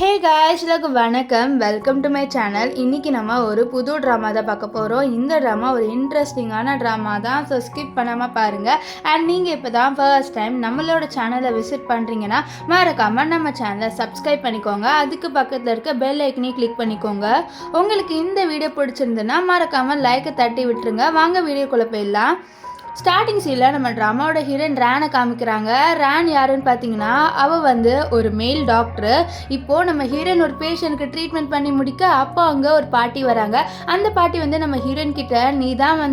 Hey guys, எல்லாருக்கும் வணக்கம். Welcome to my channel. இன்றைக்கி நம்ம ஒரு புது ட்ராமா தான் பார்க்க போகிறோம். இந்த ட்ராமா ஒரு இன்ட்ரெஸ்டிங்கான ட்ராமா தான். ஸோ ஸ்கிப் பண்ணாமல் பாருங்கள். அண்ட் நீங்கள் இப்போ தான் ஃபர்ஸ்ட் டைம் நம்மளோட சேனலை விசிட் பண்ணுறீங்கன்னா மறக்காமல் நம்ம சேனலை சப்ஸ்கிரைப் பண்ணிக்கோங்க. அதுக்கு பக்கத்தில் இருக்க பெல் ஐக்கனையும் கிளிக் பண்ணிக்கோங்க. உங்களுக்கு இந்த வீடியோ பிடிச்சிருந்துன்னா மறக்காமல் லைக்கை தட்டி விட்டுருங்க. வாங்க வீடியோக்குள்ளே போயிடலாம். ஸ்டார்டிங் சீனில் நம்ம ட்ராமாவோட ஹீரோயின் ரேனை காமிக்கிறாங்க. ரேன் யாருன்னு பார்த்தீங்கன்னா அவள் ஒரு மெயில் டாக்டரு. இப்போது நம்ம ஹீரோயின் ஒரு பேஷண்ட்க்கு ட்ரீட்மெண்ட் பண்ணி முடிக்க அப்போ அங்கே ஒரு பாட்டி வராங்க. அந்த பாட்டி நம்ம ஹீரோயின் கிட்ட, நீ தான்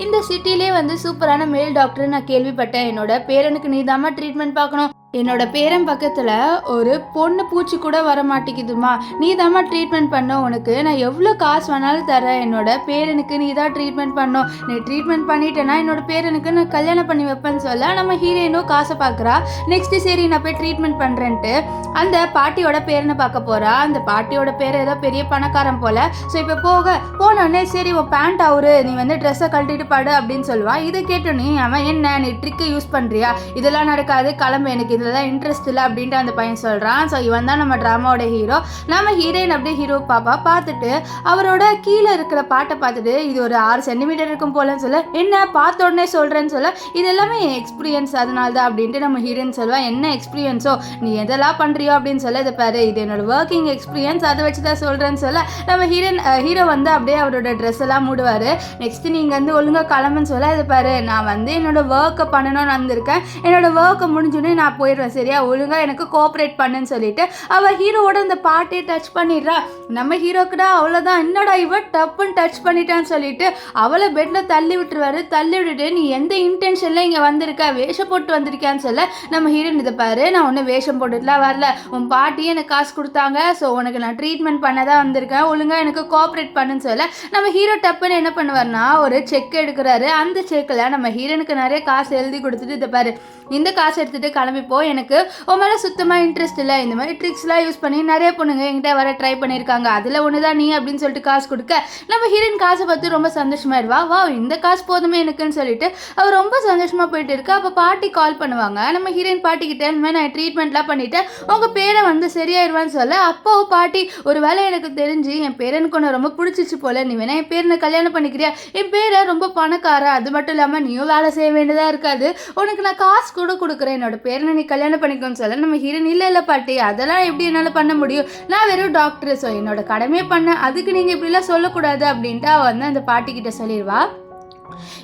இந்த சிட்டிலே சூப்பரான மெயில் டாக்டர் நான் கேள்விப்பட்டேன். என்னோட பேரனுக்கு நீ தாம்மா ட்ரீட்மெண்ட் பார்க்கணும். என்னோட பேரன் பக்கத்தில் ஒரு பொண்ணு பூச்சி கூட வர மாட்டேங்குதுமா, நீ தாம்மா ட்ரீட்மெண்ட் பண்ண. உனக்கு நான் எவ்வளோ காசு வேணாலும் தரேன். என்னோட பேரனுக்கு நீ தான் ட்ரீட்மெண்ட் பண்ணோம். நீ ட்ரீட்மெண்ட் பண்ணிட்டேன்னா என்னோட பேரனுக்கு நான் கல்யாணம் பண்ணி வைப்பேன்னு சொல்ல நம்ம ஹீரோயினும் காசை பார்க்குறா. நெக்ஸ்ட்டு சரி நான் போய் ட்ரீட்மெண்ட் பண்ணுறேன்ட்டு அந்த பாட்டியோட பேரனை பார்க்க போகிறா. அந்த பாட்டியோட பேர் ஏதோ பெரிய பணக்காரன் போல். ஸோ இப்போ போனோடனே சரி உன் பேண்ட் அவரு, நீ ட்ரெஸ்ஸை கழட்டிட்டு பாடு அப்படின்னு சொல்லுவான். இதை கேட்டோன்னே அவன், என்ன நீ ட்ரிக்கை யூஸ் பண்ணுறியா, இதெல்லாம் நடக்காது, கிளம்பு, எனக்கு இதெல்லாம் இன்ட்ரெஸ்ட் இல்லை அப்படின்ட்டு அந்த பையன் சொல்கிறான். ஸோ இவன் தான் நம்ம ட்ராமாவோட ஹீரோ. நம்ம ஹீரோயின் அப்படியே ஹீரோ பாப்பா பார்த்துட்டு அவரோட கீழே இருக்கிற பாட்டை பார்த்துட்டு, இது ஒரு 6 சென்டிமீட்டர் இருக்கும் போலன்னு சொல்ல, என்ன பார்த்த உடனே சொல்கிறேன்னு சொல்ல, இது எல்லாமே எக்ஸ்பீரியன்ஸ் அதனால தான் அப்படின்ட்டு நம்ம ஹீரோயின் சொல்லுவாள். என்ன எக்ஸ்பீரியன்ஸோ, நீ எதெல்லாம் பண்ணுறியோ அப்படின்னு சொல்ல, இதை பாரு இது என்னோட ஒர்க்கிங் எக்ஸ்பீரியன்ஸ், அதை வச்சு தான் சொல்கிறேன்னு சொல்ல நம்ம ஹீரோ அப்படியே அவரோட ட்ரெஸ் எல்லாம் மூடுவார். நெக்ஸ்ட் நீங்கள் ஒழுங்காக கிளம்புன்னு சொல்ல, இதை பாரு நான் என்னோட ஒர்க்கை பண்ணணும்னு வந்திருக்கேன். என்னோட ஒர்க்கை முடிஞ்சோடனே நான் போயிடுவேன், சரியா, ஒழுங்காக எனக்கு கோஆப்ரேட் பண்ணுன்னு சொல்லிட்டு அவள் ஹீரோவோட அந்த பாட்டியை டச் பண்ணிடுறா. நம்ம ஹீரோக்குடா அவ்வளோதான், என்னடா இவன் டப்புன்னு டச் பண்ணிட்டான்னு சொல்லிட்டு அவளை பெட்டில் தள்ளி விட்டுருவாரு. தள்ளி விட்டுட்டு, நீ எந்த இன்டென்ஷனில் இங்கே வந்திருக்க, வேஷம் போட்டு வந்திருக்கான்னு சொல்ல நம்ம ஹீரோயின், இதை பாரு நான் ஒன்றும் வேஷம் போட்டுட்டுலாம் வரல, உன் பாட்டியே எனக்கு காசு கொடுத்தாங்க, ஸோ உனக்கு நான் ட்ரீட்மெண்ட் பண்ண தான் வந்திருக்கேன், ஒழுங்காக எனக்கு கோஆப்ரேட் பண்ணுன்னு சொல்ல நம்ம ஹீரோ டப்புன்னு என்ன பண்ணுவார்னா ஒரு செக் எடுக்கிறாரு. அந்த செக்கில் நம்ம ஹீரோனுக்கு நிறைய காசு எழுதி கொடுத்துட்டு, இதை பாரு இந்த காசு எடுத்துகிட்டு கிளம்பிப்போ, எனக்கு உன் மேலே சுத்தமாக இன்ட்ரெஸ்ட் இல்லை, இந்த மாதிரி ட்ரிக்ஸ்லாம் யூஸ் பண்ணி நிறைய பொண்ணுங்க என்கிட்ட வர ட்ரை பண்ணியிருக்காங்க, அதில் ஒன்று தான் நீ அப்படின்னு சொல்லிட்டு காசு கொடுக்க நம்ம ஹீரோயின் காசை பார்த்து ரொம்ப சந்தோஷமாயிடுவா. வா இந்த காசு போதுமே எனக்குன்னு சொல்லிட்டு அவர் ரொம்ப சந்தோஷமாக போயிட்டு இருக்கா. அப்போ பாட்டி கால் பண்ணுவாங்க. நம்ம ஹீரோயின் பாட்டிக்கிட்ட, இந்த மாதிரி நான் ட்ரீட்மெண்ட்லாம் பண்ணிவிட்டேன், உங்கள் பேரை சரியாயிடுவான்னு சொல்ல, அப்போ பாட்டி ஒரு வேலை எனக்கு தெரிஞ்சு என் பேரனுக்கு ஒன்று ரொம்ப பிடிச்சிச்சு போல, நீ வேணா என் பேரனை கல்யாணம் பண்ணிக்கிறியா, என் பேரை ரொம்ப பணக்கார, அது மட்டும் இல்லாமல் நீயும் வேலை செய்ய வேண்டியதாக இருக்காது, உனக்கு நான் காசு கூட கொடுக்குறேன், என்னோட பேரனை நீ கல்யாணம் பண்ணிக்கோன்னு சொல்ல நம்ம ஹீரோயின், இல்லை பாட்டி அதெல்லாம் எப்படி என்னால் பண்ண முடியும், நான் வெறும் டாக்டர், ஸோ என்னோட கடமையை பண்ண, அதுக்கு நீங்கள் இப்படிலாம் சொல்லக்கூடாது அப்படின்ட்டு அவள் அந்த பாட்டிக்கிட்ட சொல்லிடுவா.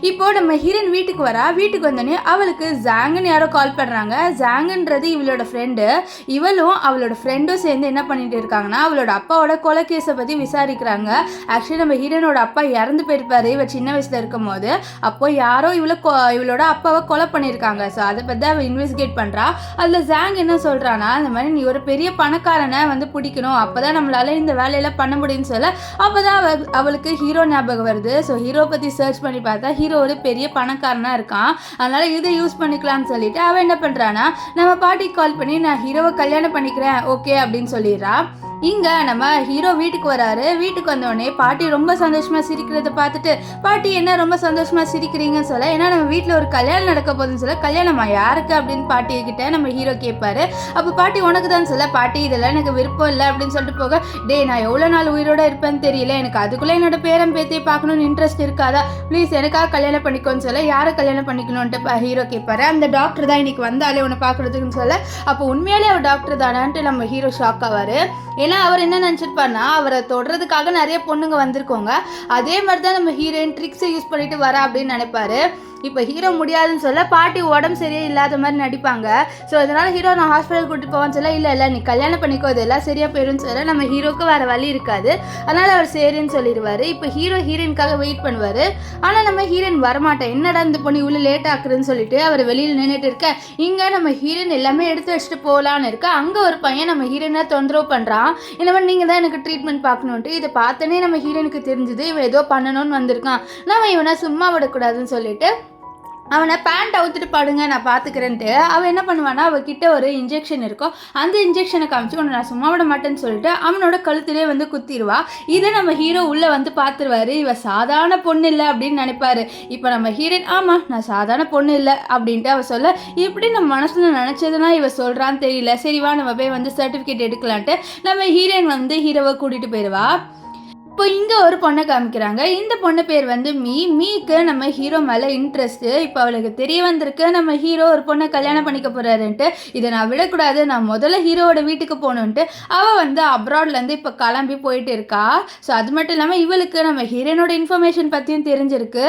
இப்போ நம்ம ஹீரோயின் வீட்டுக்கு வரா. வீட்டுக்கு வந்தோடனே அவளுக்கு ஜாங்குன்னு யாரோ கால் பண்ணுறாங்க. ஜாங்குன்றது இவளோட ஃப்ரெண்டு. இவளும் அவளோட ஃப்ரெண்டும் சேர்ந்து என்ன பண்ணிட்டு இருக்காங்கன்னா அவளோட அப்பாவோட கொலை கேஸை பற்றி விசாரிக்கிறாங்க. ஆக்சுவலி நம்ம ஹீரோனோட அப்பா இறந்து போயிருப்பாரு இவள் சின்ன வயசில் இருக்கும் போது. அப்போ யாரோ இவளோட அப்பாவை கொலை பண்ணியிருக்காங்க. ஸோ அதை பற்றி அவள் இன்வெஸ்டிகேட் பண்ணுறா. அதில் ஜாங் என்ன சொல்கிறான்னா, இந்த மாதிரி நீ ஒரு பெரிய பணக்காரனை பிடிக்கணும், அப்போ தான் நம்மளால இந்த வேலையெல்லாம் பண்ண முடியும்னு சொல்ல, அப்போ தான் அவளுக்கு ஹீரோ ஞாபகம் வருது. ஸோ ஹீரோ பற்றி சர்ச் பண்ணி பார்த்தா ஹீரோ ஒரு பெரிய பணக்காரனா இருக்கான், அதனால இதை யூஸ் பண்ணிக்கலாம்னு சொல்லிட்டு அவன் என்ன பண்றானா, நம்ம பாட்டிக்கு கால் பண்ணி நான் ஹீரோவை கல்யாணம் பண்ணிக்கிறேன் ஓகே அப்படின்னு சொல்லிடுறா. இங்கே நம்ம ஹீரோ வீட்டுக்கு வராரு. வீட்டுக்கு வந்தோடனே பாட்டி ரொம்ப சந்தோஷமாக சிரிக்கிறத பார்த்துட்டு, பாட்டி என்ன ரொம்ப சந்தோஷமாக சிரிக்கிறீங்கன்னு சொல்ல, ஏன்னா நம்ம வீட்டில் ஒரு கல்யாணம் நடக்க போகுதுன்னு சொல்ல, கல்யாணமா யாருக்கு அப்படின்னு பாட்டிக்கிட்ட நம்ம ஹீரோ கேட்பாரு. அப்போ பாட்டி உனக்கு தான் சொல்ல, பாட்டி இதெல்லாம் எனக்கு விருப்பம் இல்லை அப்படின்னு சொல்லிட்டு போக, டே நான் எவ்வளோ நாள் உயிரோட இருப்பேன்னு தெரியல, எனக்கு அதுக்குள்ளே என்னோட பேரன் பேத்தியை பார்க்கணுன்னு இன்ட்ரெஸ்ட் இருக்காதா, ப்ளீஸ் எனக்காக கல்யாணம் பண்ணிக்கோன்னு சொல்ல, யாரை கல்யாணம் பண்ணிக்கணும்ன்ட்டு ஹீரோ கேட்பாரு. அந்த டாக்டர் தான் இன்னைக்கு வந்தாலே உன்னை பார்க்குறதுக்குன்னு சொல்ல, அப்போ உண்மையாலே அவர் டாக்டர் தானான்ட்டு நம்ம ஹீரோ ஷாக் ஆவார். ஏன்னா அவர் என்ன நினச்சிருப்பாருனா, அவரை தொடுறதுக்காக நிறைய பொண்ணுங்க வந்திருக்கோங்க, அதே மாதிரி தான் நம்ம ஹீரோயின் ட்ரிக்ஸை யூஸ் பண்ணிட்டு வரா அப்படின்னு நினைப்பாரு. இப்போ ஹீரோ முடியாதுன்னு சொல்ல, பாட்டி உடம்பு சரியே இல்லாத மாதிரி நடிப்பாங்க. ஸோ அதனால் ஹீரோ நான் ஹாஸ்பிட்டல் கூட்டிட்டு போவான்னு சொல்ல, இல்லை நீ கல்யாணம் பண்ணிக்கோ, இதெல்லாம் சரியாக போயிடும்னு சொல்ல நம்ம ஹீரோக்கு வேறு வழி இருக்காது, அதனால் அவர் சரின்னு சொல்லிடுவார். இப்போ ஹீரோயின்காக வெயிட் பண்ணுவார். ஆனால் நம்ம ஹீரோயின் வரமாட்டேன், என்னடா இந்த பொண்ணு இவ்வளோ லேட் ஆக்குறதுன்னு சொல்லிட்டு அவர் வெளியில் நின்றுட்டு இருக்க. இங்கே நம்ம ஹீரோயின் எல்லாமே எடுத்து வச்சுட்டு போகலான்னு இருக்க. அங்கே ஒரு பையன் நம்ம ஹீரோயினை தொந்தரவு பண்ணுறான். இந்த மாதிரி நீங்கள் தான் எனக்கு ட்ரீட்மெண்ட் பார்க்கணுன்ட்டு. இதை பார்த்தோன்னே நம்ம ஹீரோயினுக்கு தெரிஞ்சுது இவன் ஏதோ பண்ணணும்னு வந்திருக்கான், நம்ம இவனை சும்மா விடக்கூடாதுன்னு சொல்லிட்டு அவனை பேண்ட் அவுத்துட்டு பாடுங்க நான் பார்த்துக்கிறேன்ட்டு அவன் என்ன பண்ணுவானா அவகிட்ட ஒரு இன்ஜெக்ஷன் இருக்கும். அந்த இன்ஜெக்ஷனை காமிச்சு உன்னை நான் சும்மா விட மாட்டேன்னு சொல்லிட்டு அவனோட கழுத்திலே வந்து குத்திடுவா. இதை நம்ம ஹீரோ உள்ளே வந்து பார்த்துருவாரு. இவ சாதாரண பொண்ணு இல்லை அப்படின்னு நினைப்பாரு. இப்போ நம்ம ஹீரோயின் ஆமாம் நான் சாதாரண பொண்ணு இல்லை அப்படின்ட்டு அவ சொல்ல, இப்படி நம்ம மனசில் நினச்சதுன்னா இவ சொல்கிறான்னு தெரியல. சரிவா நம்ம போய் வந்து சர்டிஃபிகேட் எடுக்கலான்ட்டு நம்ம ஹீரோயின் வந்து ஹீரோவை கூட்டிகிட்டு போயிடுவா. இப்போ இங்கே ஒரு பொண்ணை காமிக்கிறாங்க. இந்த பொண்ணு பேர் வந்து மீக்கு நம்ம ஹீரோ மேலே இன்ட்ரெஸ்ட்டு. இப்போ அவளுக்கு தெரிய வந்திருக்கு நம்ம ஹீரோ ஒரு பொண்ணை கல்யாணம் பண்ணிக்க போகிறாருன்ட்டு. இதை நான் விடக்கூடாது, நான் முதல்ல ஹீரோவோட வீட்டுக்கு போகணுன்ட்டு அவள் வந்து அப்ராட்லேருந்து இப்போ கிளம்பி போயிட்டு இருக்கா. ஸோ அது மட்டும் இல்லாமல் இவளுக்கு நம்ம ஹீரோனோட இன்ஃபர்மேஷன் பற்றியும் தெரிஞ்சிருக்கு.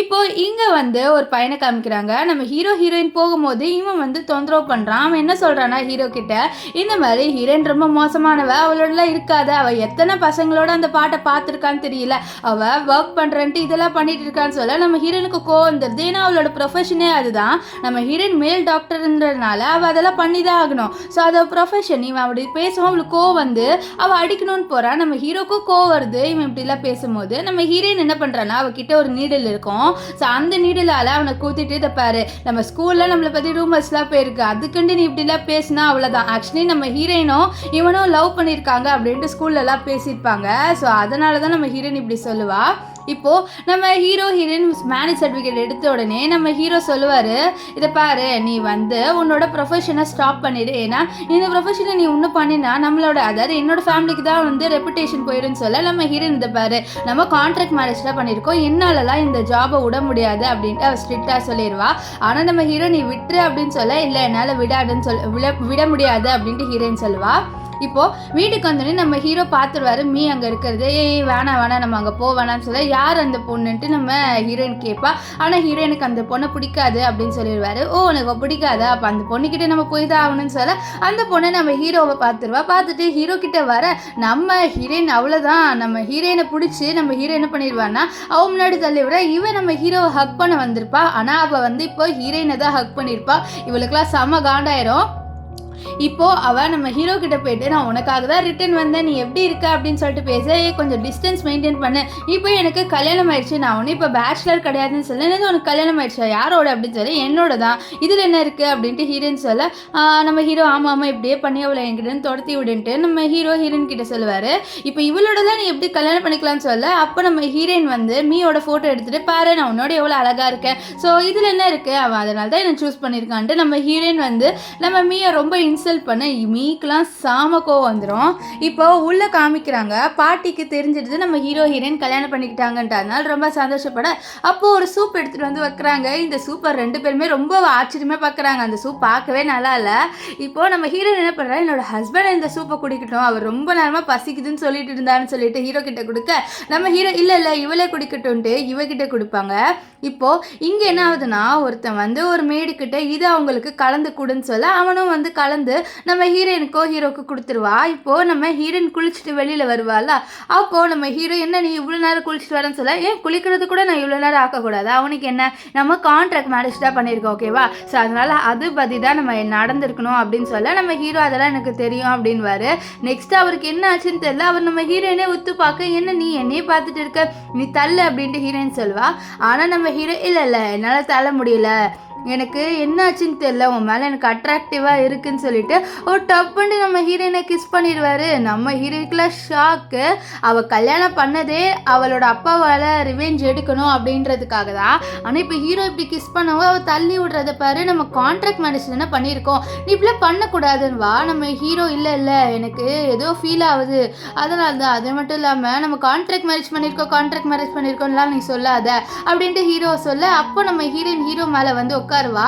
இப்போது இங்கே வந்து ஒரு பையனை காமிக்கிறாங்க. நம்ம ஹீரோயின் போகும்போது இவன் வந்து தொந்தரவு பண்ணுறான். அவன் என்ன சொல்கிறான்னா ஹீரோ கிட்ட, இந்த மாதிரி ஹீரோயின் ரொம்ப மோசமானவ, அவளோடலாம் இருக்காத, அவள் எத்தனை பசங்களோட அந்த பாட்டை பார்த்துருக்கான்னு தெரியல, அவள் ஒர்க் பண்ணுறன்ட்டு இதெல்லாம் பண்ணிட்டு இருக்கான்னு சொல்ல நம்ம ஹீரோனுக்கு கோவம் வந்துடுது. ஏன்னா அவளோட ப்ரொஃபஷனே அதுதான். நம்ம ஹீரோயின் மேல் டாக்டர்ன்றதுனால அவள் அதெல்லாம் பண்ணி தான் ஆகணும். ஸோ அதை ப்ரொஃபஷன். இவன் அப்படி பேசுவோம், அவளுக்கு கோவம் வந்து அவள் அடிக்கணும்னு போகிறான். நம்ம ஹீரோக்கும் கோவம் வருது இவன் இப்படிலாம் பேசும்போது. நம்ம ஹீரோயின் என்ன பண்ணுறான்னா அவகிட்ட ஒரு நீடில் இருக்கும். ஸோ அந்த நீடிலால் அவனை கூத்திட்டு இதை பாரு, நம்ம ஸ்கூலில் நம்மளை பற்றி ரூமர்ஸ்லாம் போயிருக்கு, அதுக்குண்டு நீ இப்படிலாம் பேசினா அவ்வளோதான். ஆக்சுவலி நம்ம ஹீரோயினும் இவனும் லவ் பண்ணியிருக்காங்க அப்படின்ட்டு ஸ்கூல்லலாம் பேசியிருப்பாங்க. ஸோ அதனால தான் நம்ம ஹீரோயின் இப்படி சொல்லுவா. இப்போது நம்ம ஹீரோயின் மேரேஜ் சர்டிஃபிகேட் எடுத்த உடனே நம்ம ஹீரோ சொல்லுவார், இதை பாரு நீ வந்து உன்னோட ப்ரொஃபஷனை ஸ்டாப் பண்ணிடு, ஏன்னா இந்த ப்ரொஃபஷனை நீ இன்னும் பண்ணினா நம்மளோட அதாவது என்னோட ஃபேமிலிக்கு தான் வந்து ரெப்புடேஷன் போயிடுன்னு சொல்ல நம்ம ஹீரோயின் இதை பாரு நம்ம கான்ட்ராக்ட் மேரேஜ் தான் பண்ணியிருக்கோம், என்னாலலாம் இந்த ஜாபை விட முடியாது அப்படின்ட்டு அவள் ஸ்ட்ரிக்டாக சொல்லிடுவா. ஆனால் நம்ம ஹீரோ நீ விட்டுரு அப்படின்னு சொல்ல, இல்லை என்னால் விட முடியாது அப்படின்ட்டு ஹீரோயின் சொல்லுவா. இப்போது வீட்டுக்கு வந்தோடனே நம்ம ஹீரோ பார்த்துருவாரு மீ அங்கே இருக்கிறது. வேணாம் நம்ம அங்கே வேணாம்னு சொல்ல, யார் அந்த பொண்ணுன்ட்டு நம்ம ஹீரோயின் கேட்பா. ஆனால் ஹீரோயினுக்கு அந்த பொண்ணை பிடிக்காது அப்படின்னு சொல்லிடுவாரு. ஓ உனக்கு பிடிக்காதா, அப்போ அந்த பொண்ணுக்கிட்ட நம்ம போய் தான் ஆகணும்னு சொல்ல அந்த பொண்ணை நம்ம ஹீரோவை பார்த்துருவா. பார்த்துட்டு ஹீரோ கிட்ட வர நம்ம ஹீரோயின் அவ்வளோதான், நம்ம ஹீரோயினை பிடிச்சி நம்ம ஹீரோ என்ன பண்ணிடுவான்னா அவ முன்னாடி தள்ளி விட இவன் நம்ம ஹீரோவை ஹக் பண்ண வந்திருப்பா. ஆனால் அவள் வந்து இப்போ ஹீரோயினை தான் ஹக் பண்ணியிருப்பா. இவளுக்கெல்லாம் செம காண்டாயிரும். இப்போது அவள் நம்ம ஹீரோ கிட்ட போயிட்டு நான் உனக்காக தான் ரிட்டன் வந்தேன், நீ எப்படி இருக்க அப்படின்னு சொல்லிட்டு பேச, கொஞ்சம் டிஸ்டன்ஸ் மெயின்டைன் பண்ணு, இப்போ எனக்கு கல்யாணம் ஆயிடுச்சு, நான் ஒன்றும் இப்போ பேச்சுலர் கிடையாதுன்னு சொல்ல, எனக்கு உனக்கு கல்யாணம் ஆயிடுச்சா, யாரோட அப்படின்னு சொல்லி என்னோட தான், இதில் என்ன இருக்குது அப்படின்ட்டு ஹீரோயின் சொல்ல நம்ம ஹீரோ ஆமாம் இப்படியே பண்ணி அவளை என்கிட்ட துரத்தி விடுன்ட்டு நம்ம ஹீரோயின் கிட்ட சொல்லுவார். இப்போ இவளோட தான் நீ எப்படி கல்யாணம் பண்ணிக்கலாம்னு சொல்ல, அப்போ நம்ம ஹீரோயின் வந்து மீயோட ஃபோட்டோ எடுத்துகிட்டு பாரு நான் உன்னோட எவ்வளோ அழகாக இருக்கேன், ஸோ இதில் என்ன இருக்குது, அவன் அதனால தான் என்னை சூஸ் பண்ணியிருக்கான்ட்டு நம்ம ஹீரோயின் வந்து நம்ம மீயை ரொம்ப இன்சல்ட் பண்ண மீக்கெலாம் சாம கோவம் வந்துடும். இப்போ உள்ளே காமிக்கிறாங்க பாட்டிக்கு தெரிஞ்சிடுது நம்ம ஹீரோயின் கல்யாணம் பண்ணிக்கிட்டாங்கன்ட்டு. அதனால ரொம்ப சந்தோஷப்பட அப்போது ஒரு சூப் எடுத்துகிட்டு வந்து வைக்கிறாங்க. இந்த சூப்பை ரெண்டு பேருமே ரொம்ப ஆச்சரியமாக பார்க்குறாங்க. அந்த சூப் பார்க்கவே நல்லா இல்லை. இப்போது நம்ம ஹீரோயின் என்ன பண்ணுறா, என்னோட ஹஸ்பண்ட் இந்த சூப்பை குடிக்கட்டும், அவர் ரொம்ப நேரமாக பசிக்குதுன்னு சொல்லிட்டு இருந்தான்னு சொல்லிட்டு ஹீரோ கிட்ட கொடுக்க நம்ம ஹீரோ இல்லை இவளே குடிக்கட்டும்ன்ட்டு இவகிட்ட கொடுப்பாங்க. இப்போது இங்கே என்ன ஆகுதுன்னா ஒருத்தன் வந்து ஒரு மேடுக்கிட்ட இது அவங்களுக்கு கலந்து கொடுன்னு சொல்ல அவனும் வந்து கலந்து நம்ம ஹீரோக்கு கொடுத்துருவா. இப்போது நம்ம ஹீரோயின் குளிச்சுட்டு வெளியில் வருவாள். அப்போது நம்ம ஹீரோ என்ன நீ இவ்வளோ நேரம் குளிச்சுட்டு வரேன்னு சொல்ல, ஏன் குளிக்கிறது கூட நான் இவ்வளோ நேரம் ஆக்கக்கூடாது, அவனுக்கு என்ன நம்ம கான்ட்ராக்ட் மேரேஜ் தான் பண்ணியிருக்கோம் ஓகேவா, ஸோ அதனால் அது பற்றி தான் நம்ம நடந்திருக்கணும் அப்படின்னு சொல்ல நம்ம ஹீரோ அதெல்லாம் எனக்கு தெரியும் அப்படின்வாரு. நெக்ஸ்ட் அவருக்கு என்ன ஆச்சுன்னு தெரியல, அவர் நம்ம ஹீரோயினே உத்து பார்க்க என்ன நீ என்னையே பார்த்துட்டு இருக்க நீ தள்ளு அப்படின்ட்டு ஹீரோயின் சொல்வா. ஆனால் நம்ம ஹீரோ இல்லை என்னால் தள்ள முடியல, எனக்கு என்னாச்சுன்னு தெரியல, உன் மேலே எனக்கு அட்ராக்டிவாக இருக்குன்னு சொல்லிட்டு ஒரு டப்புன்னு நம்ம ஹீரோயினை கிஸ் பண்ணிடுவார். நம்ம ஹீரோயினுக்குலாம் ஷாக்கு. அவள் கல்யாணம் பண்ணதே அவளோட அப்பாவால் ரிவெஞ்ச் எடுக்கணும் அப்படின்றதுக்காக தான். ஆனால் இப்போ ஹீரோ இப்படி கிஸ் பண்ணவோ அவள் தள்ளி விடுறத பாரு, நம்ம கான்ட்ராக்ட் மேரேஜ் தானே பண்ணியிருக்கோம், நீ இப்படிலாம் பண்ணக்கூடாதுன்னு வா. நம்ம ஹீரோ இல்லை எனக்கு ஏதோ ஃபீல் ஆகுது அதனால தான், அது மட்டும் இல்லாமல் நம்ம கான்ட்ராக்ட் மேரேஜ் பண்ணியிருக்கோம்லாம் நீ சொல்லாத அப்படின்ட்டு ஹீரோ சொல்ல, அப்போ நம்ம ஹீரோ மேலே வந்து உட்காருவா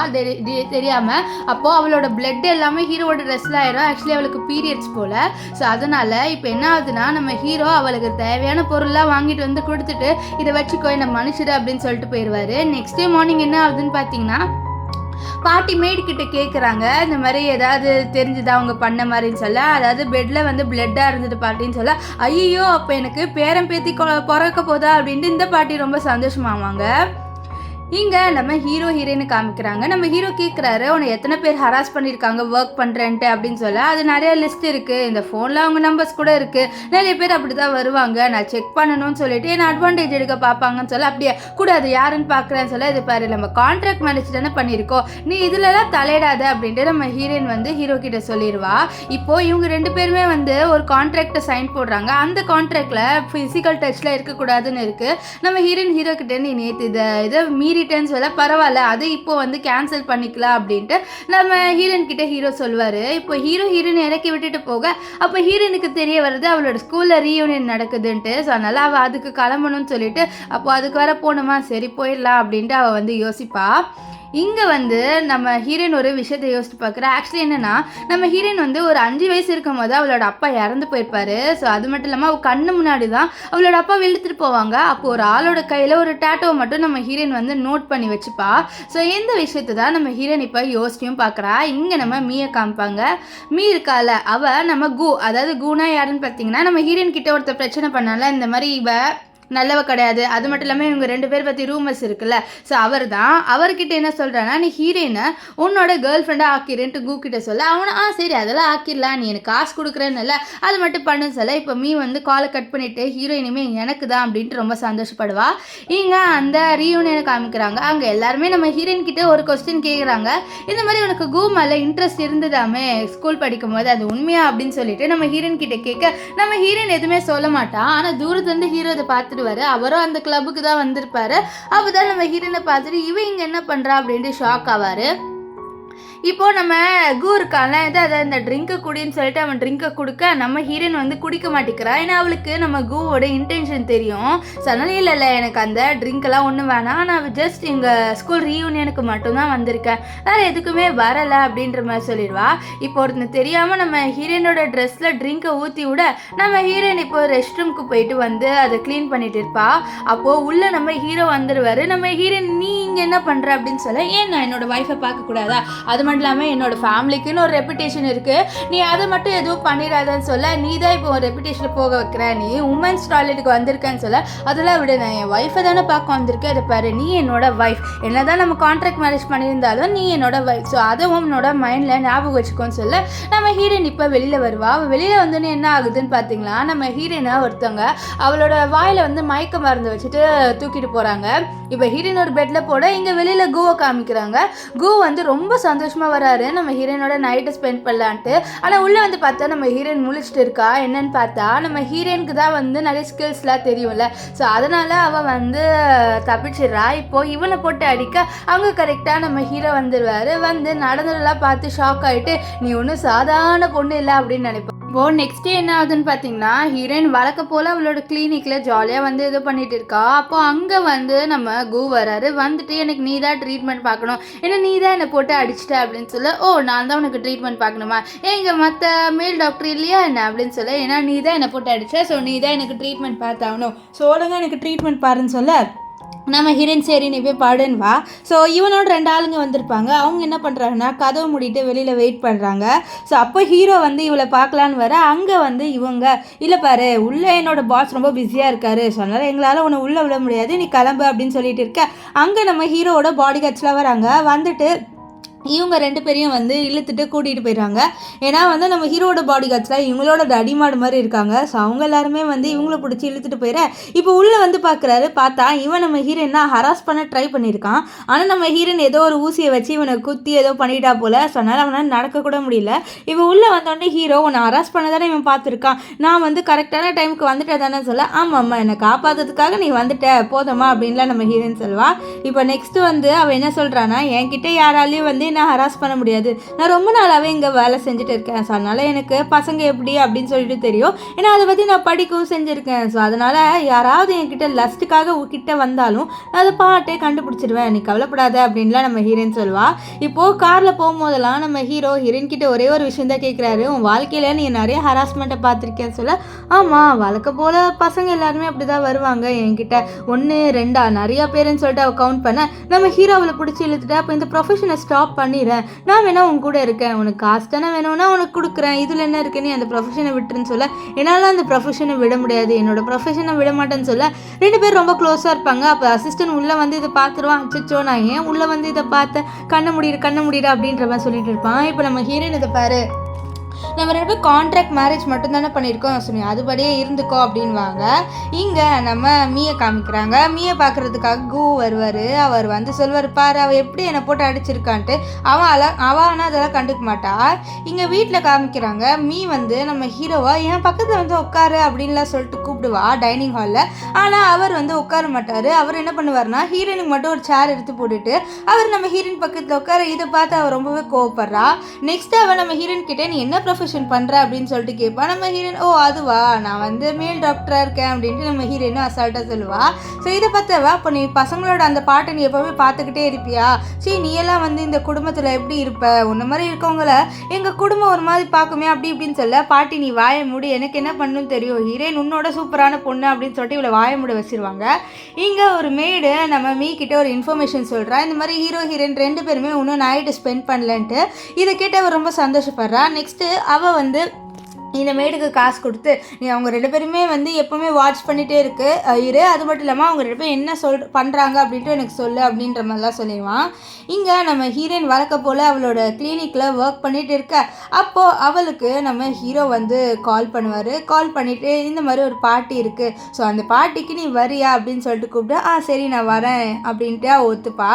தெரியாம. அப்போ அவளோட பிளட் எல்லாமே ஹீரோவோட ட்ரெஸ்ல ஆயிரும். ஆக்சுவலி அவளுக்கு பீரியட்ஸ் போல. ஸோ அதனால இப்போ என்ன ஆகுதுன்னா நம்ம ஹீரோ அவளுக்கு தேவையான பொருள்லாம் வாங்கிட்டு வந்து கொடுத்துட்டு இதை வச்சுக்கோ என்ன மனுஷரு அப்படின்னு சொல்லிட்டு போயிடுவாரு. நெக்ஸ்ட் டே மார்னிங் என்ன ஆகுதுன்னு பார்த்தீங்கன்னா பாட்டி மேய்கிட்ட கேட்குறாங்க இந்த மாதிரி ஏதாவது தெரிஞ்சுதா அவங்க பண்ண மாதிரின்னு சொல்ல, அதாவது பெட்டில் வந்து பிளட்டாக இருந்தது பாட்டின்னு சொல்ல, ஐயோ அப்போ எனக்கு பேரம் பேத்தி பிறக்க போதா அப்படின்ட்டு இந்த பாட்டி ரொம்ப சந்தோஷமாவாங்க. இங்கே நம்ம ஹீரோயினை காமிக்கிறாங்க. நம்ம ஹீரோ கேட்குறாரு, உன்னை எத்தனை பேர் ஹராஸ் பண்ணியிருக்காங்க ஒர்க் பண்ணுறேன்ட்டு அப்படின்னு சொல்ல. அது நிறைய லிஸ்ட் இருக்குது, இந்த ஃபோனில் அவங்க நம்பர்ஸ் கூட இருக்குது, நிறைய பேர் அப்படி தான் வருவாங்க, நான் செக் பண்ணணும்னு சொல்லிட்டு என்ன அட்வான்டேஜ் எடுக்க பார்ப்பாங்கன்னு சொல்ல. அப்படியே கூட அது யாருன்னு பார்க்குறேன்னு சொல்ல. இது பாரு, நம்ம கான்ட்ராக்ட் மேரேஜ் தானே பண்ணியிருக்கோம், நீ இதுலலாம் தலையிடாத அப்படின்ட்டு நம்ம ஹீரோயின் வந்து ஹீரோ கிட்ட சொல்லிடுவா. இப்போது இவங்க 2 பேருமே வந்து ஒரு கான்ட்ராக்டை சைன் போடுறாங்க. அந்த கான்ட்ராக்டில் ஃபிசிக்கல் டச்சில் இருக்கக்கூடாதுன்னு இருக்குது. நம்ம ஹீரோயின் ஹீரோ கிட்ட நீ நேற்று இதை மீறிட்டேன்னு சொல்ல, பரவாயில்ல அது இப்போ வந்து கேன்சல் பண்ணிக்கலாம் அப்படின்ட்டு நம்ம ஹீரோயின் கிட்ட ஹீரோ சொல்லுவார். இப்போ ஹீரோயின் இறக்கி விட்டுட்டு போக அப்போ ஹீரோயினுக்கு தெரிய வருது அவளோட ஸ்கூலில் ரீயூனியன் நடக்குதுன்ட்டு. ஸோ அதனால் அவள் அதுக்கு கிளம்பணும்னு சொல்லிட்டு அப்போ அதுக்கு வர போகணுமா, சரி போயிடலாம் அப்படின்ட்டு அவள் வந்து யோசிப்பா. இங்கே வந்து நம்ம ஹீரோயின் ஒரு விஷயத்தை யோசிச்சு பார்க்குறா. ஆக்சுவலி என்னென்னா, நம்ம ஹீரோயின் வந்து ஒரு 5 வயசு இருக்கும் போது அவளோட அப்பா இறந்து போயிருப்பார். ஸோ அது மட்டும் இல்லாமல் அவள் கண்ணு முன்னாடி தான் அவளோட அப்பா இழுத்துட்டு போவாங்க. அப்போ ஒரு ஆளோட கையில் ஒரு டேட்டோவை மட்டும் நம்ம ஹீரோயின் வந்து நோட் பண்ணி வச்சுப்பா. ஸோ இந்த விஷயத்தை தான் நம்ம ஹீரோயின் இப்போ யோசிச்சும் பார்க்குறா. இங்கே நம்ம மீயை காமிப்பாங்க. மீ இருக்கால, அவள் நம்ம அதாவது கூனா யாருன்னு பார்த்தீங்கன்னா, நம்ம ஹீரோயின் கிட்ட ஒருத்தர் பிரச்சனை பண்ணால, இந்த மாதிரி நல்லவ கிடையாது, அது மட்டும் இல்லாமல் இவங்க 2 பேர் பற்றி ரூமர்ஸ் இருக்குல்ல. ஸோ அவர் தான் அவர்கிட்ட என்ன சொல்கிறான்னா, நீ ஹீரோயினை உன்னோட கேர்ள் ஃப்ரெண்டாக ஆக்கிடுன்ட்டு கிட்ட சொல்ல. அவனை சரி அதெல்லாம் ஆக்கிடலாம், நீ எனக்கு காசு கொடுக்குறேன்னு அது மட்டும் பண்ணுன்னு சொல்ல. இப்போ மீ வந்து காலை கட் பண்ணிவிட்டு ஹீரோயினுமே எனக்கு தான் அப்படின்ட்டு ரொம்ப சந்தோஷப்படுவா. இங்கே அந்த ரீயூனியனை காமிக்கிறாங்க. அங்கே எல்லாருமே நம்ம ஹீரோயின் கிட்ட ஒரு கொஸ்டின் கேட்குறாங்க. இந்த மாதிரி உனக்கு மேலே இன்ட்ரெஸ்ட் இருந்ததாமே ஸ்கூல் படிக்கும் போது, அது உண்மையா அப்படின்னு சொல்லிட்டு நம்ம ஹீரோயின் கிட்ட கேட்க நம்ம ஹீரோயின் எதுவுமே சொல்ல மாட்டான். ஆனால் தூரத்துலேருந்து ஹீரோ அதை பார்த்து அவரும் அந்த கிளப்புக்கு தான் வந்திருப்பாரு. அப்பதான் நம்ம ஹீரோயினை பார்த்துட்டு இவன் இங்க என்ன பண்றா அப்படின்ட்டு ஷாக் ஆவாரு. இப்போ நம்ம இருக்கான்ல, அதை இந்த ட்ரிங்கை குடின்னு சொல்லிட்டு அவன் ட்ரிங்கை கொடுக்க நம்ம ஹீரோயின் வந்து குடிக்க மாட்டேங்கிறா. ஏன்னா அவளுக்கு நம்ம கூவோட இன்டென்ஷன் தெரியும். ஸோ அதனால இல்லை எனக்கு அந்த ட்ரிங்க்கெல்லாம் ஒன்றும் வேணாம், நான் ஜஸ்ட் எங்கள் ஸ்கூல் ரீயூனியனுக்கு மட்டும்தான் வந்திருக்கேன், வேறு எதுக்குமே வரலை அப்படின்ற மாதிரி சொல்லிடுவா. இப்போ ஒருத்தனை தெரியாமல் நம்ம ஹீரோயினோட ட்ரெஸ்ஸில் ட்ரிங்கை ஊற்றி விட நம்ம ஹீரோயின் இப்போ ரெஸ்ட் ரூமுக்கு போயிட்டு வந்து அதை க்ளீன் பண்ணிட்டு இருப்பா. அப்போது உள்ளே நம்ம ஹீரோ வந்துடுவார். நம்ம ஹீரோயின் நீ இங்கே என்ன பண்ணுற அப்படின்னு சொல்ல, ஏன் நான் என்னோடய ஒய்ஃபை பார்க்கக்கூடாதா, அது மட்டும் இல்லாமல் என்னோட ஃபேமிலிக்குன்னு ஒரு ரெப்புடேஷன் இருக்குது, நீ அதை மட்டும் எதுவும் பண்ணிடாதன்னு சொல்ல. நீ தான் இப்போ ஒரு ரெப்புடேஷனில் போக வைக்கிற, நீ உமன்ஸ் டாய்லெட்டுக்கு வந்திருக்கேன்னு சொல்ல. அதெல்லாம் விட நான் என் ஒய்ஃபை தானே பார்க்க வந்திருக்கேன், அதை பாரு நீ என்னோட ஒய்ஃப், என்ன தான் நம்ம கான்ட்ராக்ட் மேரேஜ் பண்ணியிருந்தாலும் நீ என்னோட ஒய்ஃப், ஸோ அதை உன்னோட மைண்டில் ஞாபகம் வச்சுக்கோன்னு சொல்ல. நம்ம ஹீரோயின் இப்போ வெளியில் வருவா. அவள் வெளியில் வந்தோன்னே என்ன ஆகுதுன்னு பார்த்தீங்களா, நம்ம ஹீரோயினை ஒருத்தவங்க அவளோட வாயில் வந்து மயக்க மருந்து வச்சுட்டு தூக்கிட்டு போகிறாங்க. இப்போ ஹீரோயின் ஒரு பெட்டில் போட இங்கே வெளியில் கூவை காமிக்கிறாங்க. வந்து ரொம்ப சந்தோஷமாக வராரு நம்ம ஹீரோயினோட நைட்டை ஸ்பெண்ட் பண்ணலான்ட்டு. ஆனால் உள்ளே வந்து பார்த்தா நம்ம ஹீரோயின் முழிச்சிட்டு இருக்கா. என்னன்னு பார்த்தா நம்ம ஹீரோயினுக்கு தான் வந்து நிறைய ஸ்கில்ஸ்லாம் தெரியும்ல. ஸோ அதனால அவள் வந்து தப்பிச்சிடுறா. இப்போது இவனை போட்டு அடிக்க அவங்க கரெக்டாக நம்ம ஹீரோ வந்துடுவார். வந்து நடந்ததெல்லாம் பார்த்து ஷாக் ஆகிட்டு நீ ஒன்றும் சாதாரண பொண்ணு இல்லை அப்படின்னு நினைப்பேன். இப்போது நெக்ஸ்ட் டே என்ன ஆகுதுன்னு பார்த்தீங்கன்னா, ஹீரோயின் வழக்க போல் அவளோட கிளினிக்கில் ஜாலியாக வந்து இது பண்ணிகிட்டு இருக்கா. அப்போது அங்கே வந்து நம்ம வராரு. வந்துட்டு எனக்கு நீ தான் ட்ரீட்மெண்ட் பார்க்கணும், ஏன்னா நீ தான் என்னை போட்டு அடிச்சிட்ட அப்படின்னு சொல்ல. நான் தான் உனக்கு ட்ரீட்மெண்ட் பார்க்கணுமா, இங்கே மற்ற மேல் டாக்டர் இல்லையா என்ன அப்படின்னு சொல்ல. ஏன்னா நீ தான் என்னை போட்டு அடிச்ச, ஸோ நீ தான் எனக்கு ட்ரீட்மெண்ட் பார்த்தாகணும், ஸோ ஒழுங்காக எனக்கு ட்ரீட்மெண்ட் பாருன்னு சொல்ல. நம்ம ஹீரோயின் சரி நீ போய் பாடுன்னு வா. ஸோ இவனோட 2 ஆளுங்க வந்திருப்பாங்க. அவங்க என்ன பண்ணுறாங்கன்னா கதவை மூடிட்டு வெளியில் வெயிட் பண்ணுறாங்க. ஸோ அப்போ ஹீரோ வந்து இவளை பார்க்கலான்னு வர அங்கே வந்து இவங்க இல்லை பாரு உள்ளே என்னோட பாஸ் ரொம்ப பிஸியாக இருக்காரு, ஸோ அதனால் எங்களால் உன்னை உள்ளே விட முடியாது, நீ கிளம்பு அப்படின்னு சொல்லிட்டு இருக்க. அங்கே நம்ம ஹீரோவோட பாடி கார்ட்ஸ்லாம் வராங்க. வந்துட்டு இவங்க 2 பேரையும் வந்து இழுத்துட்டு கூட்டிகிட்டு போயிடுறாங்க. ஏன்னா வந்து நம்ம ஹீரோட பாடி கார்ட்ஸில் இவங்களோட அடிமாடு மாதிரி இருக்காங்க. ஸோ அவங்க எல்லாருமே வந்து இவங்கள பிடிச்சி இழுத்துட்டு போயிட இப்போ உள்ளே வந்து பார்க்குறாரு. பார்த்தா இவன் நம்ம ஹீரோயினா ஹராஸ் பண்ண ட்ரை பண்ணியிருக்கான். ஆனால் நம்ம ஹீரோயின் ஏதோ ஒரு ஊசியை வச்சு இவனை குத்தி ஏதோ பண்ணிட்டா போல். ஸோ அதனால் அவனால் நடக்கக்கூட முடியல. இவன் உள்ளே வந்தோடனே ஹீரோ உன்னை ஹராஸ் பண்ண தானே இவன் பார்த்துருக்கான், நான் வந்து கரெக்டான டைமுக்கு வந்துட்டேன் தானே சொல்ல. ஆமாம்மா என்னை காப்பாற்றுறதுக்காக நீ வந்துட்ட போதுமா அப்படின்லாம் நம்ம ஹீரோயின் சொல்வா. இப்போ நெக்ஸ்ட்டு வந்து அவள் என்ன சொல்கிறான்னா, என்கிட்ட யாராலையும் வந்து நான் ஹராஸ் பண்ண முடியாது, நான் ரொம்ப நாளாகவே இங்கே வேலை செஞ்சுட்டு இருக்கேன், ஸோ அதனால் எனக்கு பசங்க எப்படி அப்படின்னு சொல்லிட்டு தெரியும், ஏன்னா அதை பற்றி நான் படிக்கவும் செஞ்சுருக்கேன். ஸோ அதனால் யாராவது என்கிட்ட லஸ்ட்டுக்காக கிட்ட வந்தாலும் நான் அதை பாட்டே கண்டுபிடிச்சிடுவேன், நீ கவலைப்படாத அப்படின்லாம் நம்ம ஹீரோயின் சொல்வா. இப்போது காரில் போகும்போதெல்லாம் நம்ம ஹீரோயின் கிட்ட ஒரே ஒரு விஷயம் தான் கேட்குறாரு, உன் வாழ்க்கையில் நீ நிறைய ஹராஸ்மெண்ட்டை பார்த்துருக்கேன்னு சொல்ல. ஆமாம் வழக்க போல் பசங்க எல்லாருமே அப்படி தான் வருவாங்க என்கிட்ட, 1 2 நிறையா பேருன்னு சொல்லிட்டு அவள் கவுண்ட் பண்ண நம்ம ஹீரோவில் பிடிச்சி இழுத்துட்டா. அப்போ இந்த ப்ரொஃபஷனை ஸ்டாப் பண்ணிடுறேன், நான் வேணா உன் கூட இருக்கேன், உனக்கு காசு தானே வேணும்னா உனக்கு கொடுக்குறேன், இதில் என்ன இருக்கு, நீ அந்த ப்ரொஃபஷனை விட்டுருன்னு சொல்ல, என்னால் அந்த ப்ரொஃபஷனை விட முடியாது, என்னோட ப்ரொஃபஷனை விட மாட்டேன்னு சொல்ல 2 பேர் ரொம்ப க்ளோஸாக இருப்பாங்க. அப்போ அசிஸ்டன்ட் உள்ளே வந்து இதை பார்த்துருவான். அச்சோ நான் ஏன் உள்ளே வந்து இதை பார்த்தேன், கண்ணை முடியிற அப்படின்ற மாதிரி சொல்லிட்டு இருப்பான். இப்போ நம்ம ஹீரோயின் இதை பாரு, நம்ம 2 பேரும் கான்ட்ராக்ட் மேரேஜ் மட்டும் தானே பண்ணியிருக்கோம் சொன்னி, அதுபடியே இருந்துக்கோ அப்படின்வாங்க. இங்கே நம்ம மீயை காமிக்கிறாங்க. மீயை பார்க்குறதுக்காக கூ வருவார். அவர் வந்து சொல்வார், பாரு அவள் எப்படி என்னை போட்டு அடிச்சிருக்கான்ட்டு. ஆனால் அதெல்லாம் கண்டுக்க மாட்டா. இங்கே வீட்டில் காமிக்கிறாங்க. மீ வந்து நம்ம ஹீரோவா என் பக்கத்தில் வந்து உட்காரு அப்படின்லாம் சொல்லிட்டு கூப்பிடுவா டைனிங் ஹாலில். ஆனால் அவர் வந்து உட்கார மாட்டார். அவர் என்ன பண்ணுவார்னா ஹீரோயினுக்கு மட்டும் ஒரு சேர் எடுத்து போட்டுட்டு அவர் நம்ம ஹீரோயின் பக்கத்தில் உட்கார. இதை பார்த்து அவர் ரொம்பவே கோவப்படுறா. நெக்ஸ்ட் அவள் நம்ம ஹீரோயின் கிட்டே நீ என்ன ப்ரொஃபஷன் பண்ணுற அப்படின்னு சொல்லிட்டு கேட்பா. நம்ம ஹீரோயின் ஓ அதுவா, நான் வந்து மேல் டாக்டராக இருக்கேன் அப்படின்ட்டு நம்ம ஹீரோயினும் அசால்ட்டாக சொல்லுவா. ஸோ இதை பார்த்தவா, அப்போ நீ பசங்களோட அந்த பாட்டை நீ எப்போவுமே பார்த்துக்கிட்டே இருப்பியா, சரி நீ எல்லாம் வந்து இந்த குடும்பத்தில் எப்படி இருப்ப, உன்ன மாதிரி இருக்கவங்கள எங்கள் குடும்பம் ஒரு மாதிரி பார்க்குமே அப்படி இப்படின்னு சொல்ல, பாட்டி நீ வாய மூடி, எனக்கு என்ன பண்ணணும்னு தெரியும், ஹீரோயின் உன்னோட சூப்பரான பொண்ணு அப்படின்னு சொல்லிட்டு இவளை வாய மூட வச்சிருவாங்க. இங்கே ஒரு மேடு நம்ம மீ கிட்ட ஒரு இன்ஃபர்மேஷன் சொல்கிறா, இந்த மாதிரி ஹீரோயின் 2 பேருமே இன்னும் நைட்டு ஸ்பெண்ட் பண்ணலன்ட்டு. இதை கேட்டு அவள் ரொம்ப சந்தோஷப்படுறா. நெக்ஸ்ட்டு அவள் வந்து இந்த மேடுக்கு காசு கொடுத்து நீ அவங்க 2 பேருமே வந்து எப்போவுமே வாட்ச் பண்ணிகிட்டே இரு, அது மட்டும் இல்லாமல் அவங்க 2 பேரும் என்ன பண்ணுறாங்க அப்படின்ட்டு எனக்கு சொல்லு அப்படின்ற மாதிரிலாம் சொல்லிடுவான். இங்கே நம்ம ஹீரோயின் வழக்க போல் அவளோட கிளினிக்கில் ஒர்க் பண்ணிகிட்டு இருக்க. அப்போது அவளுக்கு நம்ம ஹீரோ வந்து கால் பண்ணுவார். கால் பண்ணிவிட்டு இந்த மாதிரி ஒரு பார்ட்டி இருக்குது, ஸோ அந்த பார்ட்டிக்கு நீ வரியா அப்படின்னு சொல்லிட்டு கூப்பிட்டு சரி நான் வரேன் அப்படின்ட்டு ஒத்துப்பா.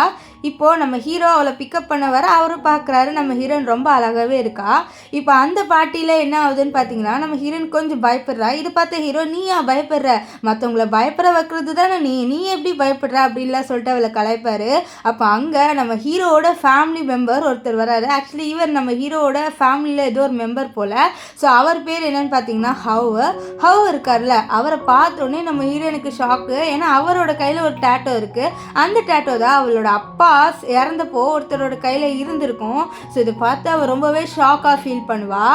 இப்போது நம்ம ஹீரோ அவளை பிக்கப் பண்ண வர அவரும் பார்க்குறாரு நம்ம ஹீரோயின் ரொம்ப அழகாகவே இருக்கா. இப்போ அந்த பார்ட்டியில் என்ன ஆகுதுன்னு பார்த்தீங்கன்னா நம்ம ஹீரோயின் கொஞ்சம் பயப்படுறா. இது பார்த்த ஹீரோ நீயா பயப்படுற, மற்றவங்கள பயப்பட வைக்கிறது தானே நீ எப்படி பயப்படுற அப்படின்லாம் சொல்லிட்டு அவளை கலாய்ப்பார். அப்போ அங்கே நம்ம ஹீரோவோட ஃபேமிலி மெம்பர் ஒருத்தர் வராரு. ஆக்சுவலி இவர் நம்ம ஹீரோவோட ஃபேமிலியில் ஏதோ ஒரு மெம்பர் போல். ஸோ அவர் பேர் என்னன்னு பார்த்தீங்கன்னா ஹவ் இருக்கார்ல, அவரை பார்த்தோன்னே நம்ம ஹீரோயினுக்கு ஷாக்கு. ஏன்னா அவரோட கையில் ஒரு டேட்டோ இருக்குது. அந்த டேட்டோ தான் அவளோட அப்பா இறந்தப்போ ஒருத்தரோட கையில் இருந்திருக்கும். ஸோ இதை பார்த்து அவள் ரொம்பவே ஷாக்காக ஃபீல் பண்ணுவா.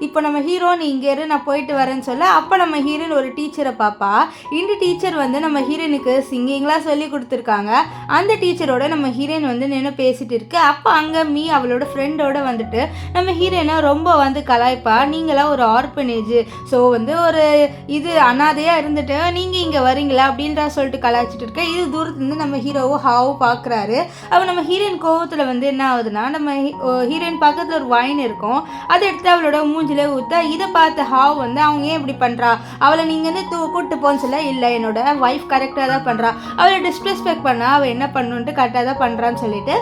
இப்போ நம்ம ஹீரோ நீ இங்கே இரு நான் போயிட்டு வரேன்னு சொல்ல, அப்போ நம்ம ஹீரோயின் ஒரு டீச்சரை பார்ப்பா. இந்த டீச்சர் வந்து நம்ம ஹீரோயினுக்கு சிங்கிங்லாம் சொல்லி கொடுத்துருக்காங்க. அந்த டீச்சரோட நம்ம ஹீரோயின் வந்து நின்று பேசிகிட்டு இருக்கு. அப்போ அங்கே மீ அவளோட ஃப்ரெண்டோட வந்துட்டு நம்ம ஹீரோயினை ரொம்ப வந்து கலாய்ப்பா. நீங்களாம் ஒரு ஆர்பனேஜ், ஸோ வந்து ஒரு இது அனாதையாக இருந்துட்டு நீங்கள் இங்கே வரீங்களா அப்படின்றா சொல்லிட்டு கலாய்ச்சிட்டு இருக்க. இது தூரத்துலேருந்து நம்ம ஹீரோவும் ஹாவ் பார்க்குறாரு. அப்போ நம்ம ஹீரோயின் கோவத்தில் வந்து என்ன ஆகுதுன்னா நம்ம ஹீரோயின் பக்கத்தில் ஒரு வைன் இருக்கும், அதை எடுத்து அவளோட மூஞ்சிலே ஊற்ற. இதை பார்த்த ஹாவ் வந்து அவங்க ஏன் இப்படி பண்ணுறா, அவளை நீங்கள் வந்து கூப்பிட்டு போன்னு சொல்ல, இல்லை என்னோட ஒய்ஃப் கரெக்டாக தான் பண்ணுறா, அவளை டிஸ்ரெஸ்பெக்ட் பண்ணா அவள் என்ன பண்ணணுன்ட்டு கரெக்டாக தான் பண்ணுறான்னு சொல்லிட்டு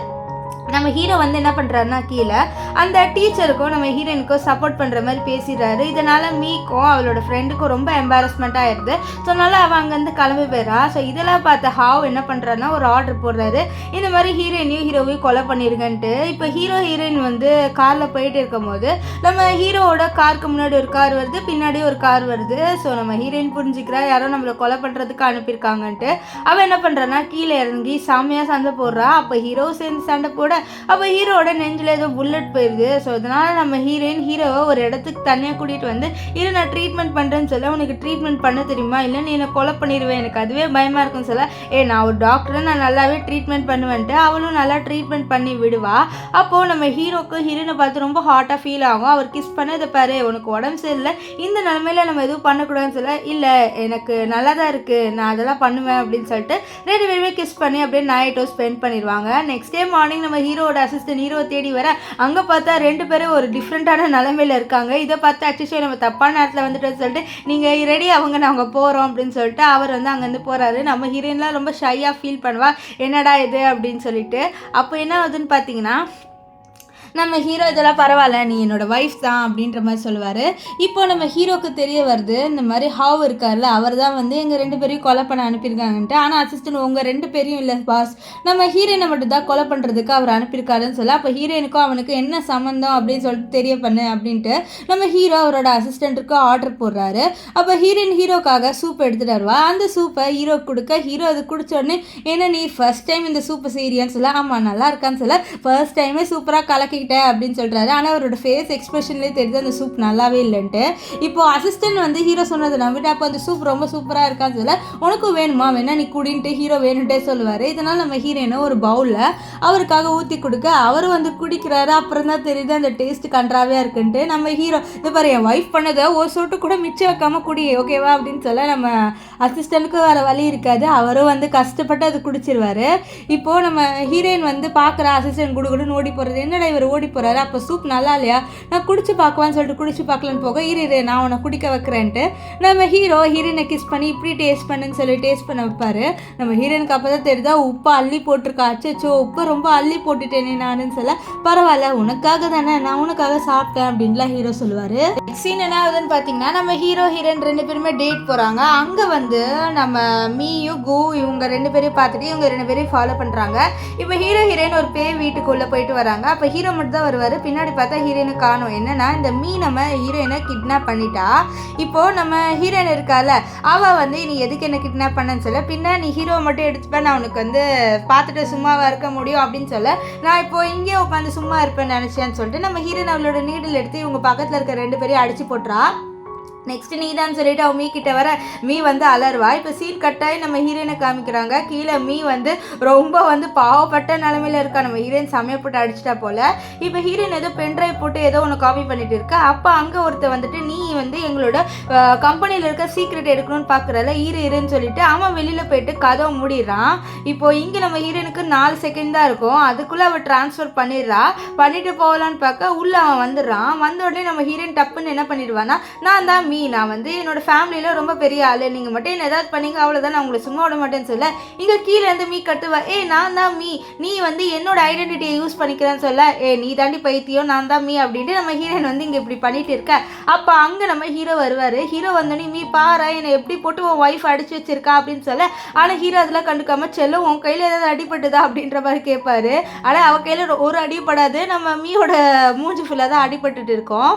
நம்ம ஹீரோ வந்து என்ன பண்ணுறாருன்னா கீழே அந்த டீச்சருக்கும் நம்ம ஹீரோயினுக்கும் சப்போர்ட் பண்ணுற மாதிரி பேசிடுறாரு. இதனால் மீக்கும் அவளோட ஃப்ரெண்டுக்கும் ரொம்ப எம்பாரஸ்மெண்ட் ஆகிடுது. ஸோ அதனால் அவள் அங்கேருந்து கிளம்பி போயிடறா. ஸோ இதெல்லாம் பார்த்த ஹாவ் என்ன பண்ணுறாருன்னா ஒரு ஆர்டர் போடுறாரு, இந்த மாதிரி ஹீரோவையும் கொலை பண்ணிருங்கன்ட்டு. இப்போ ஹீரோயின் வந்து காரில் போயிட்டு இருக்கும் போது நம்ம ஹீரோவோட காருக்கு முன்னாடி ஒரு கார் வருது, பின்னாடி ஒரு கார் வருது. ஸோ நம்ம ஹீரோயின் புரிஞ்சுக்கிறா யாரோ நம்மளை கொலை பண்ணுறதுக்கு அனுப்பியிருக்காங்கன்ட்டு. அவள் என்ன பண்ணுறான்னா கீழே இறங்கி செம்மையாக சண்டை போடுறா. அப்போ ஹீரோ சேர்ந்து சண்டை போட அப்போ ஹீரோவோட நெஞ்சில் ஏதோ புல்லட் போயிடுது. ஸோ அதனால் நம்ம ஹீரோவை ஒரு இடத்துக்கு தனியாக கூட்டிகிட்டு வந்து இரு நான் ட்ரீட்மெண்ட் பண்ணுறேன்னு சொல்ல, உனக்கு ட்ரீட்மெண்ட் பண்ண தெரியுமா, இல்லை நீ என்னை கொலை பண்ணிடுவேன், எனக்கு அதுவே பயமாக இருக்குன்னு சொல்ல, நான் ஒரு டாக்டரை நான் நல்லாவே ட்ரீட்மெண்ட் பண்ணுவேன்ட்டு அவளும் நல்லா ட்ரீட்மெண்ட் பண்ணி விடுவா. அப்போது நம்ம ஹீரோயினை பார்த்து ரொம்ப ஹாட்டாக ஃபீல் ஆகும். அவர் கிஸ் பண்ண இதை பாரு உனக்கு உடம்பு சரியில்லை, இந்த நிலமையில நம்ம எதுவும் பண்ணக்கூடாதுன்னு சொல்ல, இல்லை எனக்கு நல்லா தான் இருக்குது நான் அதெல்லாம் பண்ணுவேன் அப்படின்னு சொல்லிட்டு 2 பேருமே கிஸ் பண்ணி அப்படியே நைட்டோ ஸ்பெண்ட் பண்ணிடுவாங்க. நெக்ஸ்ட் டே மார்னிங் நம்ம ஹீரோட அசிஸ்டன்ட் ஹீரோவை தேடி வர அங்கே பார்த்தா 2 பேரும் ஒரு டிஃப்ரெண்ட்டான நிலைமையில் இருக்காங்க. இதை பார்த்து அச்சோ நம்ம தப்பான நேரத்தில் வந்துட்டு சொல்லிட்டு நீங்கள் ரெடி அவங்க நாங்கள் போகிறோம் அப்படின்னு சொல்லிட்டு அவர் வந்து அங்கேருந்து போகிறாரு. நம்ம ஹீரோயின்லாம் ரொம்ப ஷையாக ஃபீல் பண்ணுவா, என்னடா இது அப்படின்னு சொல்லிட்டு. அப்போ என்ன ஆகுதுன்னு பார்த்தீங்கன்னா நம்ம ஹீரோ இதெல்லாம் பரவாயில்ல நீ என்னோடய ஒய்ஃப் தான் அப்படின்ற மாதிரி சொல்லுவார். இப்போ நம்ம ஹீரோக்கு தெரிய வருது இந்த மாதிரி ஹாவ் இருக்கார்ல அவர் தான் வந்து எங்கள் 2 பேரையும் கொலை பண்ண அனுப்பியிருக்காங்கன்ட்டு. ஆனால் அசிஸ்டன்ட் உங்கள் 2 பேரையும் இல்லை பாஸ், நம்ம ஹீரோயினை மட்டும் தான் கொலை பண்ணுறதுக்கு அவர் அனுப்பியிருக்காருன்னு சொல்ல, அப்போ ஹீரோயினுக்கும் அவனுக்கு என்ன சம்மந்தம் அப்படின்னு சொல்லிட்டு தெரிய பண்ணு அப்படின்ட்டு நம்ம ஹீரோ அவரோட அசிஸ்டண்ட்டுக்கு ஆர்டர் போடுறாரு. அப்போ ஹீரோக்காக சூப் எடுத்துகிட்டு வருவா. அந்த சூப்பை ஹீரோ கொடுக்க ஹீரோ அது குடிச்ச உடனே ஏன்னா நீ ஃபர்ஸ்ட் டைம் இந்த சூப்பை செய்யறியான்னு சொல்ல, ஆமாம் நல்லா இருக்கான்னு சொல்ல, ஃபர்ஸ்ட் டைமே சூப்பராக கலக்கி பண்ணிக்கிட்டேன் அப்படின்னு சொல்கிறாரு. ஆனால் அவரோட ஃபேஸ் எக்ஸ்பிரஷன்லேயே தெரியுது அந்த சூப் நல்லாவே இல்லைன்ட்டு. இப்போது அசிஸ்டன்ட் வந்து ஹீரோ சொன்னதை நம்பிட்டு அப்போ அந்த சூப் ரொம்ப சூப்பராக இருக்கான்னு சொல்ல உனக்கும் வேணுமா வேணா நீ குடின்ட்டு ஹீரோ வேணுன்ட்டே சொல்லுவார். இதனால் நம்ம ஹீரோயினை ஒரு பவுலில் அவருக்காக ஊற்றி கொடுக்க அவர் வந்து குடிக்கிறாரு. அப்புறம் தான் தெரியுது அந்த டேஸ்ட் கன்றாவே இருக்குன்ட்டு. நம்ம ஹீரோ இது பாரு என் ஒய்ஃப் பண்ணதை ஒரு சொட்டு கூட மிச்சம் வைக்காமல் குடி ஓகேவா அப்படின்னு சொல்ல நம்ம அசிஸ்டண்ட்டுக்கு வேறு வழி இருக்காது. அவரும் வந்து கஷ்டப்பட்டு அது குடிச்சிருவார். இப்போது நம்ம ஹீரோயின் வந்து பார்க்குற அசிஸ்டன்ட் குடுகுடுன்னு ஓடி போகிறது. என்னடா இவர் ஓடி போகிறாரு, அப்போ சூப் நல்லா இல்லையா, நான் குடிச்சு பார்க்கலான்னு சொல்லிட்டு குடிச்சு பார்க்கலான்னு போக இரு நான் உன்னை குடிக்க வைக்கிறேன்ட்டு நம்ம ஹீரோயினை கிஸ் பண்ணி இப்படி டேஸ்ட் பண்ணுன்னு சொல்லி டேஸ்ட் பண்ண வைப்பார். நம்ம ஹீரோயினுக்கு அப்போ தான் தெரியுதா உப்பு அள்ளி போட்டிருக்கா. அச்சோ உப்பு ரொம்ப அள்ளி போட்டுட்டேனே நானுன்னு சொல்ல பரவாயில்ல உனக்காக தானே நான் உனக்காக சாப்பிட்டேன் அப்படின்லாம் ஹீரோ சொல்லுவார். சீன் என்ன ஆகுதுன்னு பார்த்தீங்கன்னா நம்ம ஹீரோயின் 2 பேருமே டேட் போகிறாங்க. அங்கே வந்து நம்ம மீயும் கு இவங்க 2 பேரையும் பார்த்துட்டு இவங்க 2 பேரையும் ஃபாலோ பண்ணுறாங்க. இப்போ ஹீரோயின் ஒரு பேய் வீட்டுக்குள்ளே போயிட்டு வராங்க. அப்போ ஹீரோ மட்டும் தான் வருவார். பின்னாடி பார்த்தா ஹீரோயினை காணும். என்னன்னா இந்த மீ நம்ம ஹீரோயினை கிட்னாப் பண்ணிட்டா. இப்போது நம்ம ஹீரோயின் இருக்கால அவள் வந்து நீ எதுக்கு என்ன கிட்னாப் பண்ணன்னு சொல்ல பின்ன நீ ஹீரோ மட்டும் எடுத்துப்பேன் நான் உனக்கு வந்து பார்த்துட்டு சும்மாவாக இருக்க முடியும் அப்படின்னு சொல்ல நான் இப்போது இங்கே உட்காந்து சும்மா இருப்பேன்னு நினச்சேன்னு சொல்லிட்டு நம்ம ஹீரோயின் அவளோட நீடில் எடுத்து இவங்க பக்கத்தில் இருக்க 2 பேரையும் அடிச்சு போட்டுறா. நெக்ஸ்ட் நீ தான் சொல்லிட்டு அவன் மீ கிட்ட வர மீ வந்து அலர்வா. இப்போ சீன் கட்டாயி நம்ம ஹீரோயினை காமிக்கிறாங்க. கீழே மீ வந்து ரொம்ப வந்து பாவப்பட்ட நிலமையில இருக்கா. நம்ம ஹீரோயின் சமையப்பட்டு அடிச்சிட்டா போல. இப்போ ஹீரோயின் ஏதோ பென்ட்ரைவ் போட்டு ஏதோ ஒன்று காப்பி பண்ணிட்டு இருக்கா. அப்போ அங்கே ஒருத்தர் வந்துட்டு நீ வந்து எங்களோட கம்பெனியில் இருக்க சீக்ரெட் எடுக்கணும்னு பார்க்குறல இருன்னு சொல்லிட்டு அவன் வெளியில் போயிட்டு கதவை மூடிடுறான். இப்போ இங்கே நம்ம ஹீரோயினுக்கு 4 செகண்ட் தான் இருக்கும். அதுக்குள்ளே அவள் ட்ரான்ஸ்ஃபர் பண்ணிடுறா. பண்ணிட்டு போகலான்னு பார்க்க உள்ளே அவன் வந்துடுறான். வந்த உடனே நம்ம ஹீரோயின் டப்புன்னு என்ன பண்ணிடுவான்னா நான் தான் நான் வந்து என்னோட ஃபேமிலியில் ரொம்ப பெரிய ஆள், நீங்கள் மட்டும் என்ன ஏதாவது பண்ணீங்க அவ்வளோதான் நான் உங்களை சும்மா விட மாட்டேன்னு சொல்ல இங்கே கீழே இருந்து மீ கட்டுவா. நான் தான் மீ, நீ வந்து என்னோட ஐடென்டிட்டியை யூஸ் பண்ணிக்கிறேன்னு சொல்ல நீ தாண்டி பைத்தியம் நான் தான் மீ அப்படின்ட்டு நம்ம ஹீரோயின் வந்து இங்கே இப்படி பண்ணிட்டு இருக்க. அப்போ அங்கே நம்ம ஹீரோ வருவார். ஹீரோ வந்தோடனே மீ பாரா என்னை எப்படி போட்டு உன் ஒய்ஃப் அடிச்சு வச்சிருக்கா அப்படின்னு சொல்ல ஆனால் ஹீரோ அதெல்லாம் கண்டுக்காம செல்லும் உன் கையில் ஏதாவது அடிபட்டுதா அப்படின்ற மாதிரி கேட்பாரு. ஆனால் அவள் கையில் ஒரு அடிப்படாது. நம்ம மீயோட மூஞ்சி ஃபுல்லாக தான் அடிபட்டுட்டு இருக்கோம்.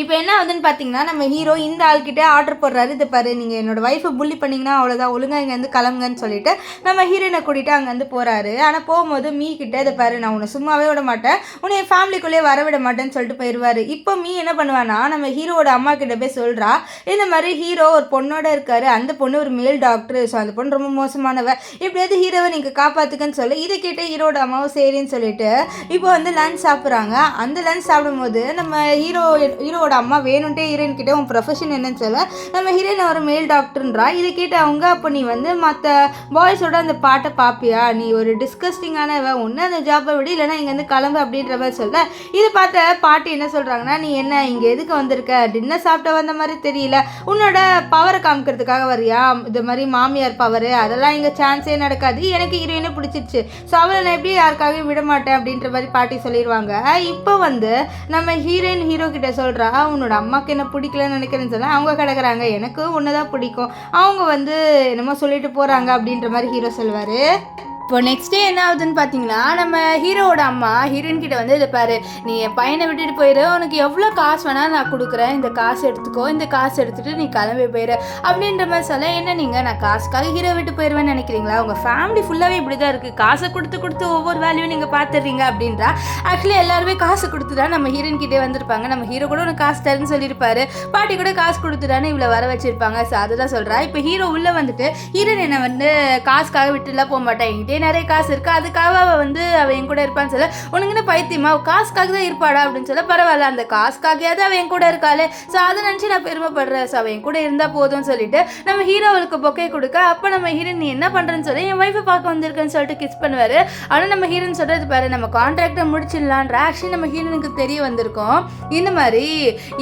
இப்போ என்ன ஆகுதுன்னு பார்த்தீங்கன்னா நம்ம ஹீரோ இந்த ஆள்கிட்ட ஆர்டர் போடுறாரு. இது பாரு நீங்கள் என்னோட ஒய்ஃபை புள்ளி பண்ணிங்கன்னா அவ்வளோதான் ஒழுங்காக இங்கேருந்து கிளம்புங்கன்னு சொல்லிட்டு நம்ம ஹீரோயினை கூட்டிகிட்டு அங்கேருந்து போகிறாரு. ஆனால் போகும்போது மீ கிட்ட இதை பாரு நான் உன்னை சும்மாவே விட மாட்டேன் உன்னை என் ஃபேமிலிக்குள்ளேயே வர விட மாட்டேன்னு சொல்லிட்டு போயிடுவார். இப்போ மீ என்ன பண்ணுவானா நம்ம ஹீரோவோட அம்மா கிட்ட போய் சொல்கிறா இந்த மாதிரி ஹீரோ ஒரு பொண்ணோட இருக்காரு. அந்த பொண்ணு ஒரு மேல் டாக்டர். ஸோ அந்த பொண்ணு ரொம்ப மோசமானவ, எப்படியாவது ஹீரோவை நீங்கள் காப்பாற்றுக்குன்னு சொல்லி இதை கேட்டு ஹீரோட அம்மாவும் சரின்னு சொல்லிட்டு இப்போ வந்து லஞ்ச் சாப்பிட்றாங்க. அந்த லஞ்ச் சாப்பிடும்போது நம்ம ஹீரோவோட அம்மா வேணுன்ட்டே ஹீரோயின் கிட்ட உன் ப்ரொஃபஷன் என்னன்னு சொல்ல நம்ம ஹீரோயின் ஒரு மேல் டாக்டர்ன்றா. இதை கேட்டு அவங்க அப்போ நீ வந்து மற்ற பாய்ஸோட அந்த பாட்டை பார்ப்பியா, நீ ஒரு டிஸ்கஸ்டிங்கானவ, ஒன்று அந்த ஜாப்பை விட இல்லைனா இங்கேருந்து கிளம்பு அப்படின்ற மாதிரி சொல்ல இதை பார்த்த பாட்டி என்ன சொல்கிறாங்கன்னா நீ என்ன இங்கே எதுக்கு வந்திருக்க, டின்னர் சாப்பிட்ட வந்த மாதிரி தெரியல, உன்னோட பவரை காமிக்கிறதுக்காக வரியா, இது மாதிரி மாமியார் பவர் அதெல்லாம் இங்கே சான்ஸே நடக்காது, எனக்கு ஹீரோயினை பிடிச்சிருச்சு ஸோ அவளை நான் எப்படி யாருக்காகவும் விட மாட்டேன் அப்படின்ற மாதிரி பாட்டி சொல்லிடுவாங்க. இப்போ வந்து நம்ம ஹீரோயின் ஹீரோ கிட்ட சொல்கிறா உன்னோட அம்மாவுக்கு என்ன பிடிக்கலன்னு நினைக்கிறேன்னு சொல்ல அவங்க கிடக்குறாங்க எனக்கு ஒன்று தான் பிடிக்கும், அவங்க வந்து என்னமோ சொல்லிட்டு போகிறாங்க அப்படின்ற மாதிரி ஹீரோ சொல்வார். இப்போ நெக்ஸ்ட் டே என்ன ஆகுதுன்னு பார்த்தீங்கன்னா நம்ம ஹீரோவோட அம்மா ஹீரோயின் கிட்ட வந்து இதை பாரு நீ என் பையனை விட்டுட்டு போயிடு, உனக்கு எவ்வளோ காசு வேணால் நான் கொடுக்குறேன், இந்த காசு எடுத்துக்கோ, இந்த காசு எடுத்துகிட்டு நீ கிளம்பி போயிடு அப்படின்ற மாதிரி சொல்ல என்ன நீங்கள் நான் காசுக்காக ஹீரோ விட்டு போயிடுவேன்னு நினைக்கிறீங்களா, உங்கள் ஃபேமிலி ஃபுல்லாகவே இப்படி தான் இருக்குது, காசை கொடுத்து ஒவ்வொரு வேல்யூவும் நீங்கள் பார்த்துடுறீங்க அப்படின்றா. ஆக்சுவலி எல்லாருமே காசு கொடுத்து தான் நம்ம ஹீரோயின் கிட்டே வந்திருப்பாங்க. நம்ம ஹீரோ கூட உனக்கு காசு தருன்னு சொல்லியிருப்பாரு, பாட்டி கூட காசு கொடுத்துட்டான்னு இவ்வளோ வர வச்சிருப்பாங்க. ஸோ அதுதான் சொல்கிறா. இப்போ ஹீரோ உள்ளே வந்துட்டு ஹீரோயின் என்னை வந்து காசுக்காக விட்டுலாம் போக மாட்டேன், நிறைய காசு இருக்கு அதுக்காக அவள் வந்து அவள் என் கூட இருப்பான்னு சொல்ல உனக்கு என்ன பைத்தியமா காசுக்காக தான் இருப்பாடா அப்படின்னு சொல்ல பரவாயில்ல அந்த காசுக்காகையாவது அவள் என் கூட இருக்காளே ஸோ அதை நினச்சி நான் பெருமைப்படுறேன், ஸோ அவள் என் கூட இருந்தால் போதும்னு சொல்லிட்டு நம்ம ஹீரோ அவளுக்கு பொக்கை கொடுக்க அப்போ நம்ம ஹீரோயின் நீ என்ன பண்ணுறேன்னு சொல்லி என் ஒய்ஃபை பார்க்க வந்திருக்கேன்னு சொல்லிட்டு கிஸ் பண்ணுவார். ஆனால் நம்ம ஹீரோயின் சொல்கிறது பாரு நம்ம கான்ட்ராக்டை முடிச்சிடலான்ற ஆக்சுவலி நம்ம ஹீரோனுக்கு தெரிய வந்திருக்கோம் இந்த மாதிரி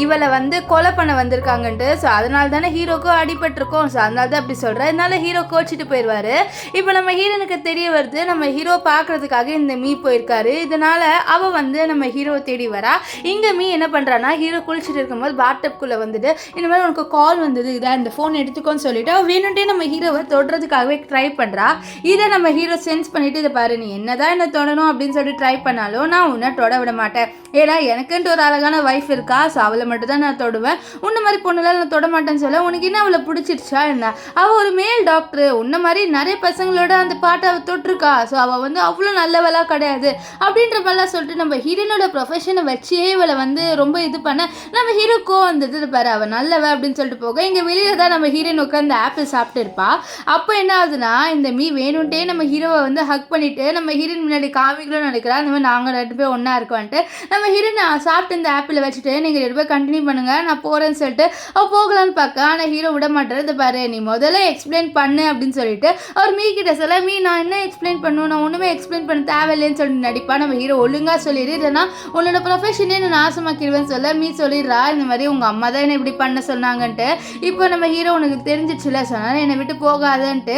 இவளை வந்து கொலை பண்ண வந்திருக்காங்கன்ட்டு. ஸோ அதனால தானே ஹீரோக்கும் அடிபட்டிருக்கோம், ஸோ அதனால தான் அப்படி சொல்கிறேன். இதனால ஹீரோ கோச்சிட்டு போயிடுவார். இப்போ நம்ம ஹீரோனுக்கு தெரிய வருது நம்ம ஹீரோ பார்க்கறதுக்காக இந்த மீ போயிருக்காரு. இதனால அவ வந்து நம்ம ஹீரோ தேடி வரா. இங்க மீ என்ன பண்றானா ஹீரோ குளிச்சுட்டு இருக்கும்போது பாத்டப்குள்ள வந்துட்டு இந்த மாதிரி உனக்கு கால் வந்தது இதான் இந்த ஃபோன் எடுத்துக்கோன்னு சொல்லிட்டு அவ வேணும்ட்டே நம்ம ஹீரோவை தொடுறதுக்காகவே ட்ரை பண்றா. இதை நம்ம ஹீரோ சென்ஸ் பண்ணிட்டு இதை பாரு நீ என்னதான் என்ன தொடணும் அப்படின்னு சொல்லிட்டு ட்ரை பண்ணாலும் நான் உன்னை தொட விட மாட்டேன், ஏன்னா எனக்குன்ட்டு ஒரு அழகான வைஃப் இருக்கா ஸோ அவளை மட்டும் தான் நான் தொடுவேன், உன்ன மாதிரி பொண்ணுலாம் நான் தொட மாட்டேன்னு சொல்ல உனக்கு என்ன அவளை பிடிச்சிருச்சா என்ன, அவள் ஒரு மேல் டாக்டர் உன்ன மாதிரி நிறைய பசங்களோட அந்த பாட்டை தொட்டிருக்கா, ஸோ அவள் வந்து அவ்வளோ நல்லவளாக கிடையாது அப்படின்ற மாதிரிலாம் சொல்லிட்டு நம்ம ஹீரோனோட ப்ரொஃபஷனை வச்சே இவளை வந்து ரொம்ப இது பண்ண நம்ம ஹீரோக்கோ வந்துட்டு பாரு அவள் நல்லவ அப்படின்னு சொல்லிட்டு போக இங்கே வெளியில் தான் நம்ம ஹீரோயின் உட்காந்து ஆப்பிள் சாப்பிட்டு இருப்பா. அப்போ என்ன ஆகுதுன்னா இந்த மீ வேணும்ட்டே நம்ம ஹீரோவை வந்து ஹக் பண்ணிவிட்டு நம்ம ஹீரோயின் முன்னாடி காமிக்கணும்னு நினைக்கிறா. அந்த மாதிரி நாங்கள் 2 பேர் ஒன்றா இருக்கோன்ட்டு நம்ம ஹீரோயின் சாப்பிட்டு இந்த ஆப்பிளை வச்சுட்டு நீங்கள் 2 பேர் கண்டினியூ பண்ணுங்கள் நான் போகிறேன்னு சொல்லிட்டு அவள் போகலான்னு பார்க்க ஆனால் ஹீரோ விட மாட்டேன். இது பாரு நீ முதல்ல எக்ஸ்பிளைன் பண்ணு அப்படின்னு சொல்லிட்டு அவர் மீ கிட்ட சொல்ல மீ நான் என்ன எக்ஸ்பிளைன் பண்ணும், நான் ஒன்றுமே எக்ஸ்பிளைன் பண்ண தேவையில்லைன்னு சொல்லிட்டு நடிப்பா. நம்ம ஹீரோ ஒழுங்காக சொல்லிடு, இல்லைன்னா உன்னோட ப்ரொஃபஷனே நான் நாசமாக்கிடுவேன்னு சொல்ல மீ சொல்லிடுறா இந்த மாதிரி உங்கள் அம்மா தான் என்னை இப்படி பண்ண சொன்னாங்கன்ட்டு. இப்போ நம்ம ஹீரோ உனக்கு தெரிஞ்சிச்சுல சொன்னால் என்னை விட்டு போகாதுன்ட்டு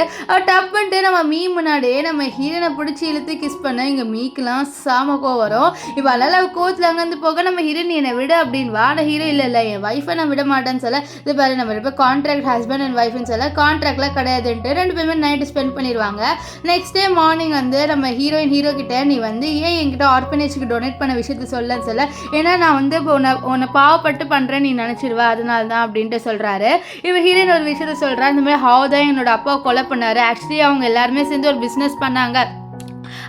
டப்புன்ட்டு நம்ம மீ முன்னாடியே நம்ம ஹீரோனை பிடிச்சி இழுத்து கிஸ் பண்ண இங்கே மீக்கெலாம் சாமக்கோ வரும். இப்போ அதனால் அவள் கோச்சில் அங்கேருந்து போக நம்ம ஹீரோயின் என்னை விட அப்படின்னு வாட ஹீரோ இல்லை என் ஒய்ஃபை நான் விட மாட்டேன்னு சொல்ல இது பாரு நம்ம இப்போ கான்ட்ராக்ட் ஹஸ்பண்ட் அண்ட் ஒய்ஃப்னு சொல்ல கான்ட்ராக்ட்லாம் கிடையாதுன்ட்டு 2 பேருமே நைட்டு ஸ்பெண்ட் பண்ணிடுவாங்க. நெக்ஸ்ட் டே மார்னிங் வந்து நம்ம ஹீரோயின் ஹீரோ கிட்ட நீ வந்து ஏன் என்கிட்ட ஆர்ஃபனேஜுக்கு டொனேட் பண்ண விஷயத்த சொல்லன்னு சொல்ல ஏன்னா நான் வந்து உன்னை பாவப்பட்டு பண்ணுறேன்னு நீ நினச்சிடுவா அதனால தான் அப்படின்ட்டு சொல்கிறாரு. இவன் ஹீரோயின் ஒரு விஷயத்த சொல்கிறா இந்த மாதிரி ஹாவ் தான் என்னோட அப்பாவை கொலை பண்ணாரு, ஆக்சுவலி அவங்க எல்லாருமே சேர்ந்து ஒரு பிஸ்னஸ் பண்ணாங்க,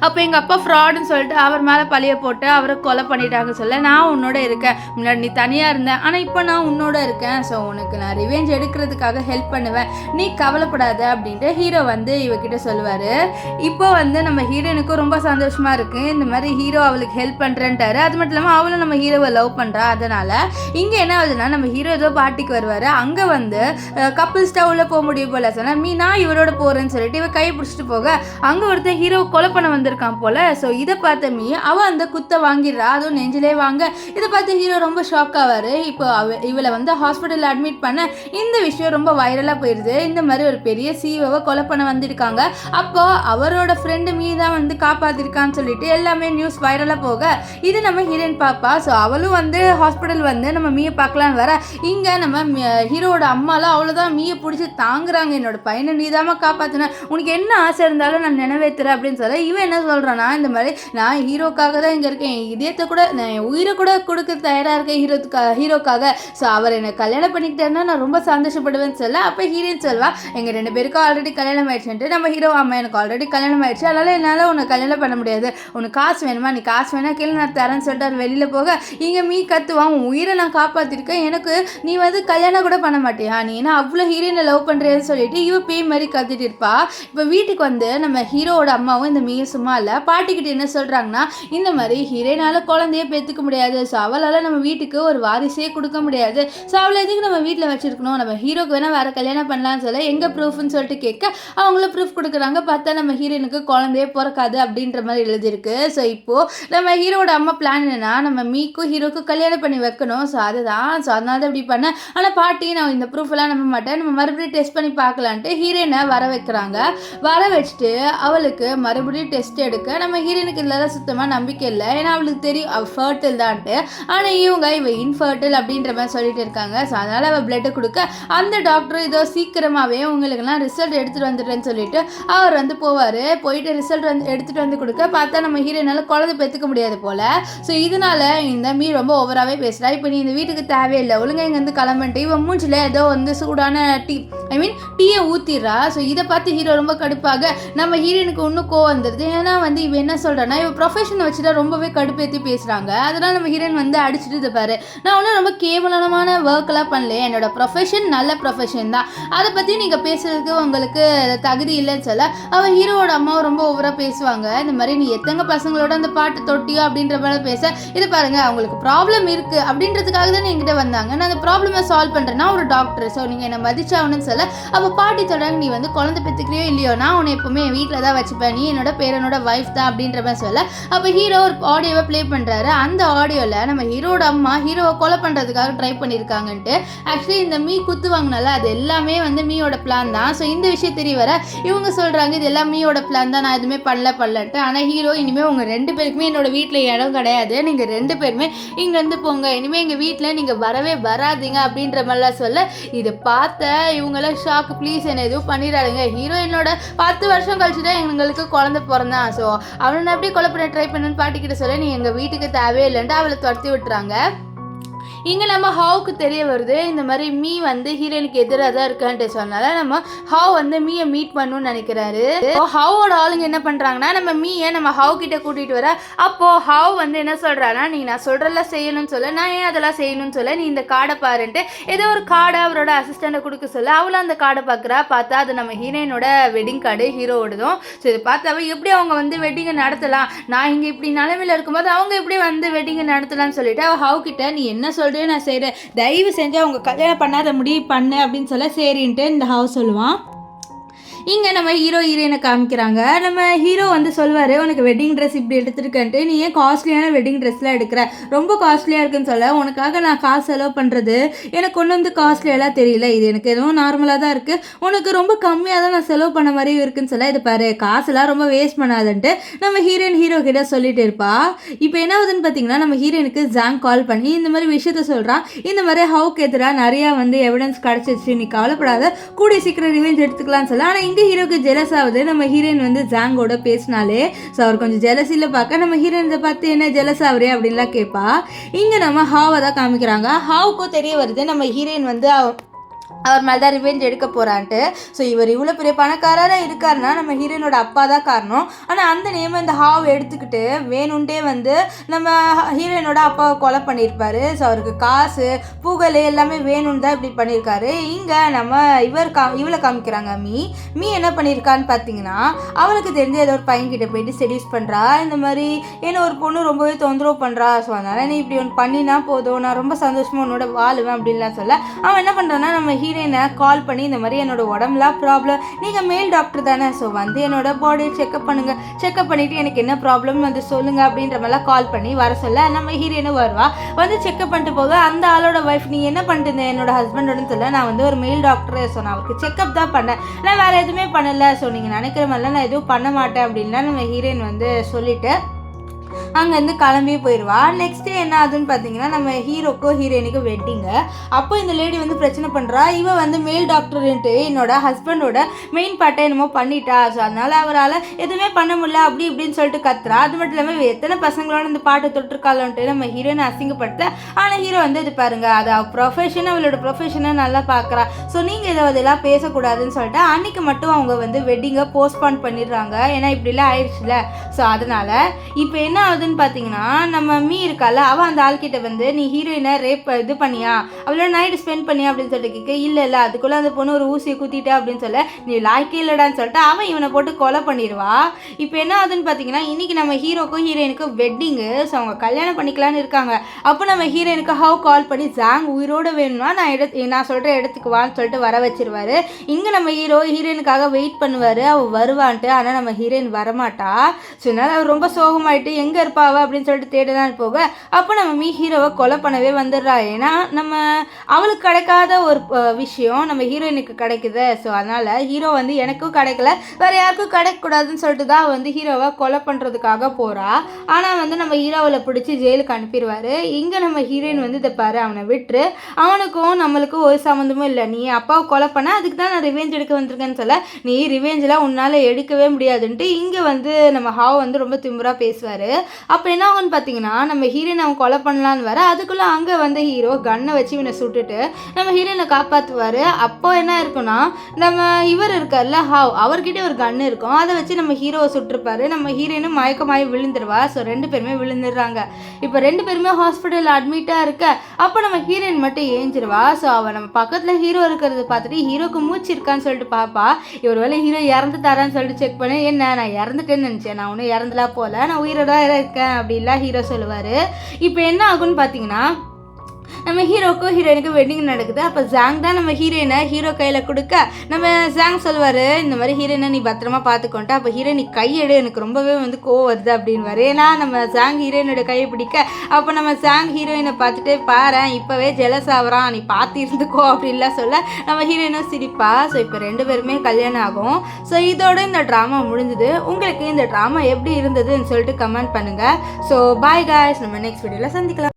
அப்போ எங்கள் அப்பா ஃப்ராடுன்னு சொல்லிட்டு அவர் மேலே பழிய போட்டு அவரை கொலை பண்ணிட்டாங்க சொல்ல நான் உன்னோட இருக்கேன், முன்னாடி நீ தனியாக இருந்தேன் ஆனால் இப்போ நான் உன்னோட இருக்கேன், ஸோ உனக்கு நான் ரிவெஞ்ச் எடுக்கிறதுக்காக ஹெல்ப் பண்ணுவேன், நீ கவலைப்படாத அப்படின்ட்டு ஹீரோ வந்து இவகிட்ட சொல்லுவார். இப்போ வந்து நம்ம ஹீரோனுக்கும் ரொம்ப சந்தோஷமாக இருக்குது இந்த மாதிரி ஹீரோ அவளுக்கு ஹெல்ப் பண்ணுறேன்ட்டாரு. அது மட்டும் இல்லாமல் அவளும் நம்ம ஹீரோவை லவ் பண்ணுறா. அதனால் இங்கே என்ன ஆகுதுன்னா நம்ம ஹீரோ ஏதோ பார்ட்டிக்கு வருவார், அங்கே வந்து கப்பிள் ஸ்டவ்வில் போக முடியும் போல சொன்னால் மீ நான் இவரோட போகிறேன்னு சொல்லிட்டு இவ கை பிடிச்சிட்டு போக அங்கே ஒருத்தர் ஹீரோ கொலை பண்ண வந்திருக்கான் போல. ஸோ இதை பார்த்த மீ அவள் அந்த குத்தை வாங்கிடுறா, அதுவும் நெஞ்சிலே வாங்க. இதை பார்த்து ஹீரோ ரொம்ப ஷாக் ஆவார். இப்போ இவளை வந்து ஹாஸ்பிட்டலில் அட்மிட் பண்ண இந்த விஷயம் ரொம்ப வைரலாக போயிடுது. இந்த மாதிரி ஒரு பெரிய சீவை கொலை பண்ண வந்திருக்காங்க, அப்போ அவரோட ஃப்ரெண்டு மீ தான் வந்து காப்பாற்றிருக்கான்னு சொல்லிட்டு எல்லாமே நியூஸ் வைரலாக போக இது நம்ம ஹீரோயின் பாப்பா. ஸோ அவளும் வந்து ஹாஸ்பிட்டல் வந்து நம்ம மீயை பார்க்கலான்னு வர இங்கே நம்ம ஹீரோட அம்மாலாம் அவ்வளோதான் மீயை பிடிச்சி தாங்குறாங்க, என்னோட பையனை நீ தான் காப்பாற்றின, உனக்கு என்ன ஆசை இருந்தாலும் நான் நிறைவேற்றுறேன் அப்படின்னு சொல்ல இவன் என்ன சொல்கிறான்னா இந்த மாதிரி நான் ஹீரோக்காக தான் இங்கே இருக்கேன், இதயத்தை கூட நான் உயிரை கூட கொடுக்க தயாராக இருக்கேன் ஹீரோக்காக, ஸோ அவர் என்னை கல்யாணம் பண்ணிக்கிட்டேன்னா நான் ரொம்ப சந்தோஷப்படுவேன்னு சொல்ல அப்போ ஹீரோயின் சொல்வா எங்கள் 2 பேருக்கும் ஆல்ரெடி கல்யாணம் ஆயிடுச்சுன்ட்டு நம்ம ஹீரோ அம்மா எனக்கு ஆல்ரெடி கல்யாணம் ஆயிடுச்சு அதனால் என்னால் உனக்கு கல்யாணம் பண்ண முடியாது, உனக்கு காசு வேணுமா நீ காசு வேணா கீழே நான் தரேன்னு சொல்லிட்டு அவர் வெளியில் போக இங்கே மீ கத்துவான் உன் உயிரை நான் காப்பாற்றிருக்கேன், எனக்கு நீ வந்து கல்யாணம் கூட பண்ண மாட்டியா, நீ ஏன்னா அவ்வளோ ஹீரோயினை லவ் பண்ணுறேன்னு சொல்லிட்டு இவ பேய் மாதிரி கத்திட்டு இருப்பா. இப்போ வீட்டுக்கு வந்து நம்ம ஹீரோவோட அம்மாவும் இந்த மீயை சும்மா இல்லை பாட்டிக்கிட்ட என்ன சொல்கிறாங்கன்னா இந்த மாதிரி ஹீரோயினால் குழந்தைய பெற்றுக்க முடியாது, ஸோ அவளால் நம்ம வீட்டுக்கு ஒரு வாரிசே கொடுக்க முடியாது, ஸோ அவளை எதுக்கு நம்ம வீட்டில் வச்சுருக்கணும், நம்ம ஹீரோக்கு வேணால் வேறு கல்யாணம் பண்ணலான்னு சொல்ல எங்கே ப்ரூஃப்னு சொல்லிட்டு கேட்க அவங்களும் ப்ரூஃப் கொடுக்குறாங்க, பார்த்தா நம்ம ஹீரோயினுக்கு குழந்தையே பிறக்காது அப்படின்ற மாதிரி எழுதியிருக்கு. ஸோ இப்போது நம்ம ஹீரோட அம்மா பிளான் என்னன்னா நம்ம மீக்கும் ஹீரோக்கும் கல்யாணம் பண்ணி வைக்கணும், ஸோ அதுதான் ஸோ அதனால தான் இப்படி பண்ணேன், ஆனால் பாட்டி நான் இந்த ப்ரூஃப் எல்லாம் நம்ப மாட்டேன், நம்ம மறுபடியும் டெஸ்ட் பண்ணி பார்க்கலான்ட்டு ஹீரோயினை வர வைக்கிறாங்க. வர வச்சுட்டு அவளுக்கு மறுபடியும் டெஸ்ட் எடுக்க நம்ம ஹீரோயினுக்கு இதில் சுத்தமாக நம்பிக்கை இல்லை, ஏன்னா அவளுக்கு தெரியும் அவள் ஃபர்டில் தான்ட்டு, ஆனால் இவ இன்ஃபர்டில் அப்படின்ற மாதிரி சொல்லிட்டு இருக்காங்க. ஸோ அதனால் அவள் பிளட்டை கொடுக்க அந்த டாக்டர் இதோ சீக்கிரமாகவே உங்களுக்குலாம் ரிசல்ட் எடுத்துகிட்டு வந்துட்டேன்னு சொல்லிட்டு அவர் வந்து போவார். போயிட்டு ரிசல்ட் வந்து எடுத்துகிட்டு வந்து கொடுக்க பார்த்தா நம்ம ஹீரோயினால் குழந்தை பெற்றுக்க முடியாது போல். ஸோ இதனால் இந்த மீ ரொம்ப ஓவராகவே பேசுகிறா, இப்போ நீ இந்த வீட்டுக்கு தேவையில்லை ஒழுங்காக இங்கே வந்து கிளம்பிட்டு இவன் மூஞ்சில் ஏதோ வந்து சூடான டீயை ஊற்றிடுறா. ஸோ இதை பார்த்து ஹீரோ ரொம்ப கடுப்பாக நம்ம ஹீரோயினுக்கு இன்னும் கோவம் வந்துடுது, ஏன்னா வந்து இவன் என்ன சொல்கிறேன்னா இவன் ப்ரொஃபஷனை வச்சுட்டா ரொம்பவே கடுப்பேற்றி பேசுகிறாங்க, அதனால் நம்ம ஹீரோயின் வந்து அடிச்சுட்டு இது பாரு நான் ஒன்றும் ரொம்ப கேவலமான ஒர்க்கெலாம் பண்ணல, என்னோட ப்ரொஃபஷன் நல்ல ப்ரொஃபஷன் தான், அதை பற்றி நீங்கள் பேசுறதுக்கு உங்களுக்கு தகுதி இல்லைன்னு சொல்ல அவள் ஹீரோவோட அம்மாவும் ரொம்ப ஓவராக பேசுவாங்க. இந்த மாதிரி நீ எத்தனை பசங்களோட அந்த பாட்டு தொட்டியோ அப்படின்ற மாதிரி பேச இது பாருங்கள் அவங்களுக்கு ப்ராப்ளம் இருக்குது அப்படின்றதுக்காக தான் என்கிட்ட வந்தாங்க, நான் அந்த ப்ராப்ளமை சால்வ் பண்ணுறேன்னா ஒரு டாக்டர், ஸோ நீங்கள் என்னை மதிச்சாகணும்னு சொல்ல அப்போ பாட்டி சொல்கிறாங்க நீ வந்து குழந்தை பெற்றுக்கிறியோ இல்லையோ நான் உன்னை எப்போவுமே என் வீட்டில் தான் வச்சுப்பேன், நீ என்னோட பேரனோட வைஃப் தான் அப்படின்ற மாதிரி சொல்ல அப்போ ஹீரோ ஒரு ஆடியோவை ப்ளே பண்ணுறாரு. அந்த ஆடியோவில் நம்ம ஹீரோட அம்மா ஹீரோவை கொலை பண்ணுறதுக்காக ட்ரை பண்ணியிருக்காங்கன்ட்டு ஆக்சுவலி இந்த மீ குத்து வாங்கினால அது எல்லாமே வந்து மீயோட பிளான் தான். ஸோ இந்த விஷயம் தெரிய வர இவங்க சொல்கிறாங்க இது எல்லாம் மீயோட பிளான் தான், நான் எதுவுமே பண்ணலன்ட்டு. ஆனால் ஹீரோ இனிமேல் உங்கள் 2 பேருக்குமே என்னோட வீட்டில் இடம் கிடையாது, நீங்கள் 2 பேருமே இங்கேருந்து போங்க, இனிமேல் எங்கள் வீட்டில் நீங்கள் வரவே வராதிங்க அப்படின்ற மாதிரிலாம் சொல்ல இதை பார்த்த இவங்களாம் ஷாக்கு, ப்ளீஸ் என்ன எதுவும் பண்ணிடாதுங்க, ஹீரோ என்னோட 10 வருஷம் கழிச்சு தான் எங்களுக்கு குழந்தை பிறந்தான், ஸோ அவனை அப்படியே கொலை பண்ண ட்ரை பண்ணுன்னு பாட்டிக்கிட்ட சொல்ல நீ எங்கள் வீட்டுக்கு தேவையில்லைன்ட்டு அவளை துரத்தி விட்டுறாங்க. இங்கே நம்ம ஹாவுக்கு தெரிய வருது இந்த மாதிரி மீ வந்து ஹீரோயினுக்கு எதிராக தான் இருக்கான்ட்டு சொன்னால நம்ம ஹாவ் வந்து மீயை மீட் பண்ணணும்னு நினைக்கிறாரு. ஹாவோட ஆளுங்க என்ன பண்ணுறாங்கன்னா நம்ம மீயை நம்ம ஹாவ் கிட்ட கூட்டிகிட்டு வர. அப்போது ஹாவ் வந்து என்ன சொல்கிறான்னா நீ நான் சொல்கிறதெல்லாம் செய்யணும்னு சொல்ல, நான் ஏன் அதெல்லாம் செய்யணும்னு சொல்ல, நீ இந்த கார்டை பாருன்ட்டு ஏதோ ஒரு கார்டை அவரோட அசிஸ்டண்ட்டை கொடுக்க சொல்ல அவளும் அந்த கார்டை பார்த்தா அது நம்ம ஹீரோயினோட வெட்டிங் கார்டு ஹீரோவோடதும். ஸோ இதை பார்த்தாவே எப்படி அவங்க வந்து வெட்டிங்கை நடத்தலாம், நான் இங்கே இப்படி நிலமையில் இருக்கும்போது அவங்க எப்படி வந்து வெட்டிங்கை நடத்தலாம்னு சொல்லிட்டு அவள் ஹவ் கிட்ட நீ என்ன சொல்றியோ நான் செய்கிறேன், தயவு செஞ்சு அவங்க கல்யாணம் பண்ணாத முடிவு பண்ணு அப்படின்னு சொல்ல சரின்ட்டு இந்த ஹவ் சொல்லுவான். இங்கே நம்ம ஹீரோயினை காமிக்கிறாங்க. நம்ம ஹீரோ வந்து சொல்வார் உனக்கு வெட்டிங் ட்ரெஸ் இப்படி எடுத்துருக்கன்ட்டு, நீ ஏன் காஸ்ட்லியான வெட்டிங் ட்ரெஸ்லாம் எடுக்கிற, ரொம்ப காஸ்ட்லியாக இருக்குன்னு சொல்ல உனக்காக நான் காசு செலவு பண்ணுறது எனக்கு கொண்டு வந்து காஸ்ட்லியெல்லாம் தெரியல, இது எனக்கு எதுவும் நார்மலாக தான் இருக்குது, உனக்கு ரொம்ப கம்மியாக தான் நான் செலவு பண்ண மாதிரியும் இருக்குன்னு சொல்ல இது பாரு காசுலாம் ரொம்ப வேஸ்ட் பண்ணாதுன்ட்டு நம்ம ஹீரோ கிட்ட சொல்லிட்டு இருப்பா. இப்போ என்ன ஆகுதுன்னு பார்த்தீங்கன்னா நம்ம ஹீரோயினுக்கு ஜாங் கால் பண்ணி இந்த மாதிரி விஷயத்த சொல்கிறான். இந்த மாதிரி ஹவுக்கு எதிராக நிறையா வந்து எவிடன்ஸ் கிடச்சிச்சு, நீ கவலைப்படாத, கூடிய சீக்கிரம் ரிவெஞ்ச் எடுத்துக்கலாம்னு சொல்ல. ஆனால் ஹீரோக்கு ஜெலஸ் ஆகுது. நம்ம ஹீரோயின் வந்து ஜாங்கோட பேசினாலே ஸோ அவர் கொஞ்சம் ஜெலஸில் பார்க்க நம்ம ஹீரோயினை பார்த்து என்ன ஜெலஸ் ஆகுறே அப்படின்லாம் கேட்பா. இங்கே நம்ம ஹாவை தான் காமிக்கிறாங்க. ஹாவுக்கும் தெரிய வருது நம்ம ஹீரோயின் வந்து அவர் மேலே தான் ரிவெஞ்ச் எடுக்க போகிறான்ட்டு. ஸோ இவர் இவ்வளோ பெரிய பணக்காரராக இருக்காருன்னா நம்ம ஹீரோயினோட அப்பா தான் காரணம். ஆனால் அந்த நேம் இந்த ஹாவ் எடுத்துக்கிட்டு வேணுன்ட்டே வந்து நம்ம ஹீரோயினோட அப்பாவை கொலை பண்ணியிருப்பாரு. ஸோ அவருக்கு காசு புகழ் எல்லாமே வேணும்னு தான் இப்படி பண்ணியிருக்காரு. இங்கே நம்ம இவளை காமிக்கிறாங்க. மீ என்ன பண்ணியிருக்கான்னு பார்த்தீங்கன்னா அவளுக்கு தெரிஞ்ச ஏதோ ஒரு பையன்கிட்ட போயிட்டு செடியூஸ் பண்ணுறா. இந்த மாதிரி ஏன்னா ஒரு பொண்ணு ரொம்பவே தொந்தரவு பண்ணுறா. ஸோ அதனால் நீ இப்படி ஒன்று பண்ணினா போதும், நான் ரொம்ப சந்தோஷமாக உன்னோட வாழுவேன் அப்படின்லாம் சொல்ல அவன் என்ன பண்ணுறான்னா நம்ம ஹீரோயினை கால் பண்ணி இந்த மாதிரி என்னோட உடம்புலாம் ப்ராப்ளம், நீங்கள் மேல் டாக்டர் தானே, ஸோ வந்து என்னோட பாடியை செக்அப் பண்ணுங்கள், செக்அப் பண்ணிவிட்டு எனக்கு என்ன ப்ராப்ளம் வந்து சொல்லுங்கள் அப்படின்ற மாதிரிலாம் கால் பண்ணி வர சொல்ல நம்ம ஹீரோயினும் வருவா. வந்து செக்அப் பண்ணிட்டு போக அந்த ஆளோட ஒய்ஃப் நீ என்ன பண்ணிட்டு என்னோட ஹஸ்பண்டோடன்னு சொல்ல நான் வந்து ஒரு மேல் டாக்டர், ஸோ நான் அவருக்கு செக்அப் தான் பண்ணேன், நான் வேறு எதுவுமே பண்ணலை, ஸோ நீங்கள் நினைக்கிற மாதிரிலாம் நான் எதுவும் பண்ண மாட்டேன் அப்படின்லாம் நம்ம ஹீரோயின் வந்து சொல்லிவிட்டு அங்கேருந்து கிளம்பி போயிடுவா. நெக்ஸ்ட் டே என்ன ஆகுதுன்னு பார்த்தீங்கன்னா நம்ம ஹீரோக்கும் ஹீரோயினுக்கும் வெட்டிங்கு. அப்போ இந்த லேடி வந்து பிரச்சனை பண்ணுறா, இவன் வந்து மேல் டாக்டர்ன்ட்டு என்னோட ஹஸ்பண்டோட மெயின் பார்ட்டை என்னமோ பண்ணிட்டா, ஸோ அதனால் அவரால் எதுவுமே பண்ண முடியல அப்படி இப்படின்னு சொல்லிட்டு கத்துறா. அது மட்டும் இல்லாமல் எத்தனை பசங்களோட இந்த பாட்டை தொட்டிருக்காளோன்ட்டு நம்ம ஹீரோயினை அசிங்கப்படுத்த. ஆனால் ஹீரோ வந்து இது பாருங்க அது ப்ரொஃபஷனை அவளோட ப்ரொஃபஷனை நல்லா பார்க்குறா, ஸோ நீங்கள் இதை அதெல்லாம் பேசக்கூடாதுன்னு சொல்லிட்டு அன்றைக்கி மட்டும் அவங்க வந்து வெட்டிங்கை போஸ்ட்பான் பண்ணிடுறாங்க. ஏன்னா இப்படிலாம் ஆயிடுச்சுல. ஸோ அதனால் இப்போ என்ன ஆகுதுன்னு பார்த்தீங்கன்னா நம்ம மீ இருக்கால அவள் அந்த ஆள்கிட்ட வந்து நீ ஹீரோயினை ரேப் இது பண்ணியா, அவளோட நைட்டு ஸ்பெண்ட் பண்ணியா அப்படின்னு சொல்லிட்டு கேட்க இல்லை அதுக்குள்ளே அந்த பொண்ணு ஒரு ஊசியை குத்திட்டா அப்படின்னு சொல்ல நீ லாய்க்கே இல்லடான்னு சொல்லிட்டு அவன் இவனை போட்டு கொலை பண்ணிடுவா. இப்போ என்ன ஆகுதுன்னு பார்த்தீங்கன்னா இன்றைக்கி நம்ம ஹீரோக்கும் ஹீரோயினுக்கும் வெட்டிங்கு. ஸோ அவங்க கல்யாணம் பண்ணிக்கலான்னு இருக்காங்க. அப்போ நம்ம ஹீரோயினுக்கு ஹவ் கால் பண்ணி ஜாங் உயிரோடு வேணும்னா நான் சொல்கிற இடத்துக்கு வான்னு சொல்லிட்டு வர வச்சிருவாரு. இங்கே நம்ம ஹீரோயினுக்காக வெயிட் பண்ணுவார், அவள் வருவான்ட்டு. ஆனால் நம்ம ஹீரோயின் வரமாட்டா. ஸோ அதனால் அவர் ரொம்ப சோகமாயிட்டு எங்கே இருப்பாவா அப்படின்னு சொல்லிட்டு தேடலாம் போக அப்போ நம்ம ஹீரோவை கொலை பண்ணவே வந்துடுறா. ஏன்னா நம்ம அவளுக்கு கிடைக்காத ஒரு விஷயம் நம்ம ஹீரோயினுக்கு கிடைக்குது. ஸோ அதனால் ஹீரோ வந்து எனக்கும் கிடைக்கல வேறு யாருக்கும் கிடைக்கக்கூடாதுன்னு சொல்லிட்டு தான் வந்து ஹீரோவை கொலை பண்ணுறதுக்காக போகிறா. ஆனால் வந்து நம்ம ஹீரோவில் பிடிச்சி ஜெயிலுக்கு அனுப்பிடுவார். இங்கே நம்ம ஹீரோயின் வந்து இதை பாரு அவனை விட்டுரு, அவனுக்கும் நம்மளுக்கும் ஒரு சம்மந்தமும் இல்லை, நீ அப்பாவை கொலை பண்ண அதுக்கு தான் நான் ரிவெஞ்ச் எடுக்க வந்திருக்கேன்னு சொல்ல நீ ரிவெஞ்செலாம் உன்னால் எடுக்கவே முடியாதுன்ட்டு இங்கே வந்து நம்ம ஹாவ் வந்து ரொம்ப திமுறாக பேசுவார். அப்போ என்ன ஆகும்னு பார்த்தீங்கன்னா நம்ம ஹீரோயின் அவன் கொலை பண்ணலான்னு வர அதுக்குள்ளே அங்கே வந்து ஹீரோ கன்னை வச்சு இவனை சுட்டுட்டு நம்ம ஹீரோயினை காப்பாற்றுவார். அப்போ என்ன இருக்குன்னா நம்ம இவர் இருக்கார்ல ஹாவ் அவர்கிட்ட ஒரு கன்று இருக்கும், அதை வச்சு நம்ம ஹீரோவை சுட்டிருப்பாரு. நம்ம ஹீரோயினும் மயக்கமாயி விழுந்துருவா. ஸோ 2 பேருமே விழுந்துடுறாங்க. இப்போ 2 பேருமே ஹாஸ்பிட்டலில் அட்மிட்டாக இருக்க அப்போ நம்ம ஹீரோயின் மட்டும் ஏஞ்சிருவா. ஸோ அவள் நம்ம பக்கத்தில் ஹீரோ இருக்கிறத பார்த்துட்டு ஹீரோக்கு மூச்சு இருக்கான்னு சொல்லிட்டு பார்ப்பா. இவர் வேலை ஹீரோ இறந்துட்டாரான்னு சொல்லிட்டு செக் பண்ணி என்ன நான் இறந்துட்டேன்னு நினச்சேன், நான் ஒன்றும் இறந்துலாம் போல, நான் உயிரோட இருக்கேன் அப்படின்லாம் ஹீரோ சொல்லுவார். இப்போ என்ன ஆகுன்னு பார்த்தீங்கன்னா நம்ம ஹீரோக்கும் ஹீரோயினுக்கும் வெட்டிங் நடக்குது. அப்போ ஜாங் தான் நம்ம ஹீரோயினை ஹீரோ கையில் கொடுக்க நம்ம ஜாங் சொல்லுவார் இந்த மாதிரி ஹீரோயினை நீ பத்திரமா பார்த்துக்கோன்ட்டு. அப்போ ஹீரோயின் நீ கையெடு எனக்கு ரொம்பவே வந்து கோவம் வருது அப்படின்வாரு. ஏன்னா நம்ம ஜாங் ஹீரோயினோட கையை பிடிக்க அப்போ நம்ம ஜாங் ஹீரோயினை பார்த்துட்டு பாரு இப்போவே ஜெலஸ் ஆகிறான் நீ பார்த்து இருந்துக்கோ அப்படின்லாம் சொல்ல நம்ம ஹீரோயினும் சிரிப்பா. ஸோ இப்போ 2 பேருமே கல்யாணம் ஆகும். ஸோ இதோட இந்த ட்ராமா முடிஞ்சுது. உங்களுக்கு இந்த ட்ராமா எப்படி இருந்ததுன்னு சொல்லிட்டு கமெண்ட் பண்ணுங்கள். ஸோ பாய் காய்ஸ், நம்ம நெக்ஸ்ட் வீடியோவில் சந்திக்கலாம்.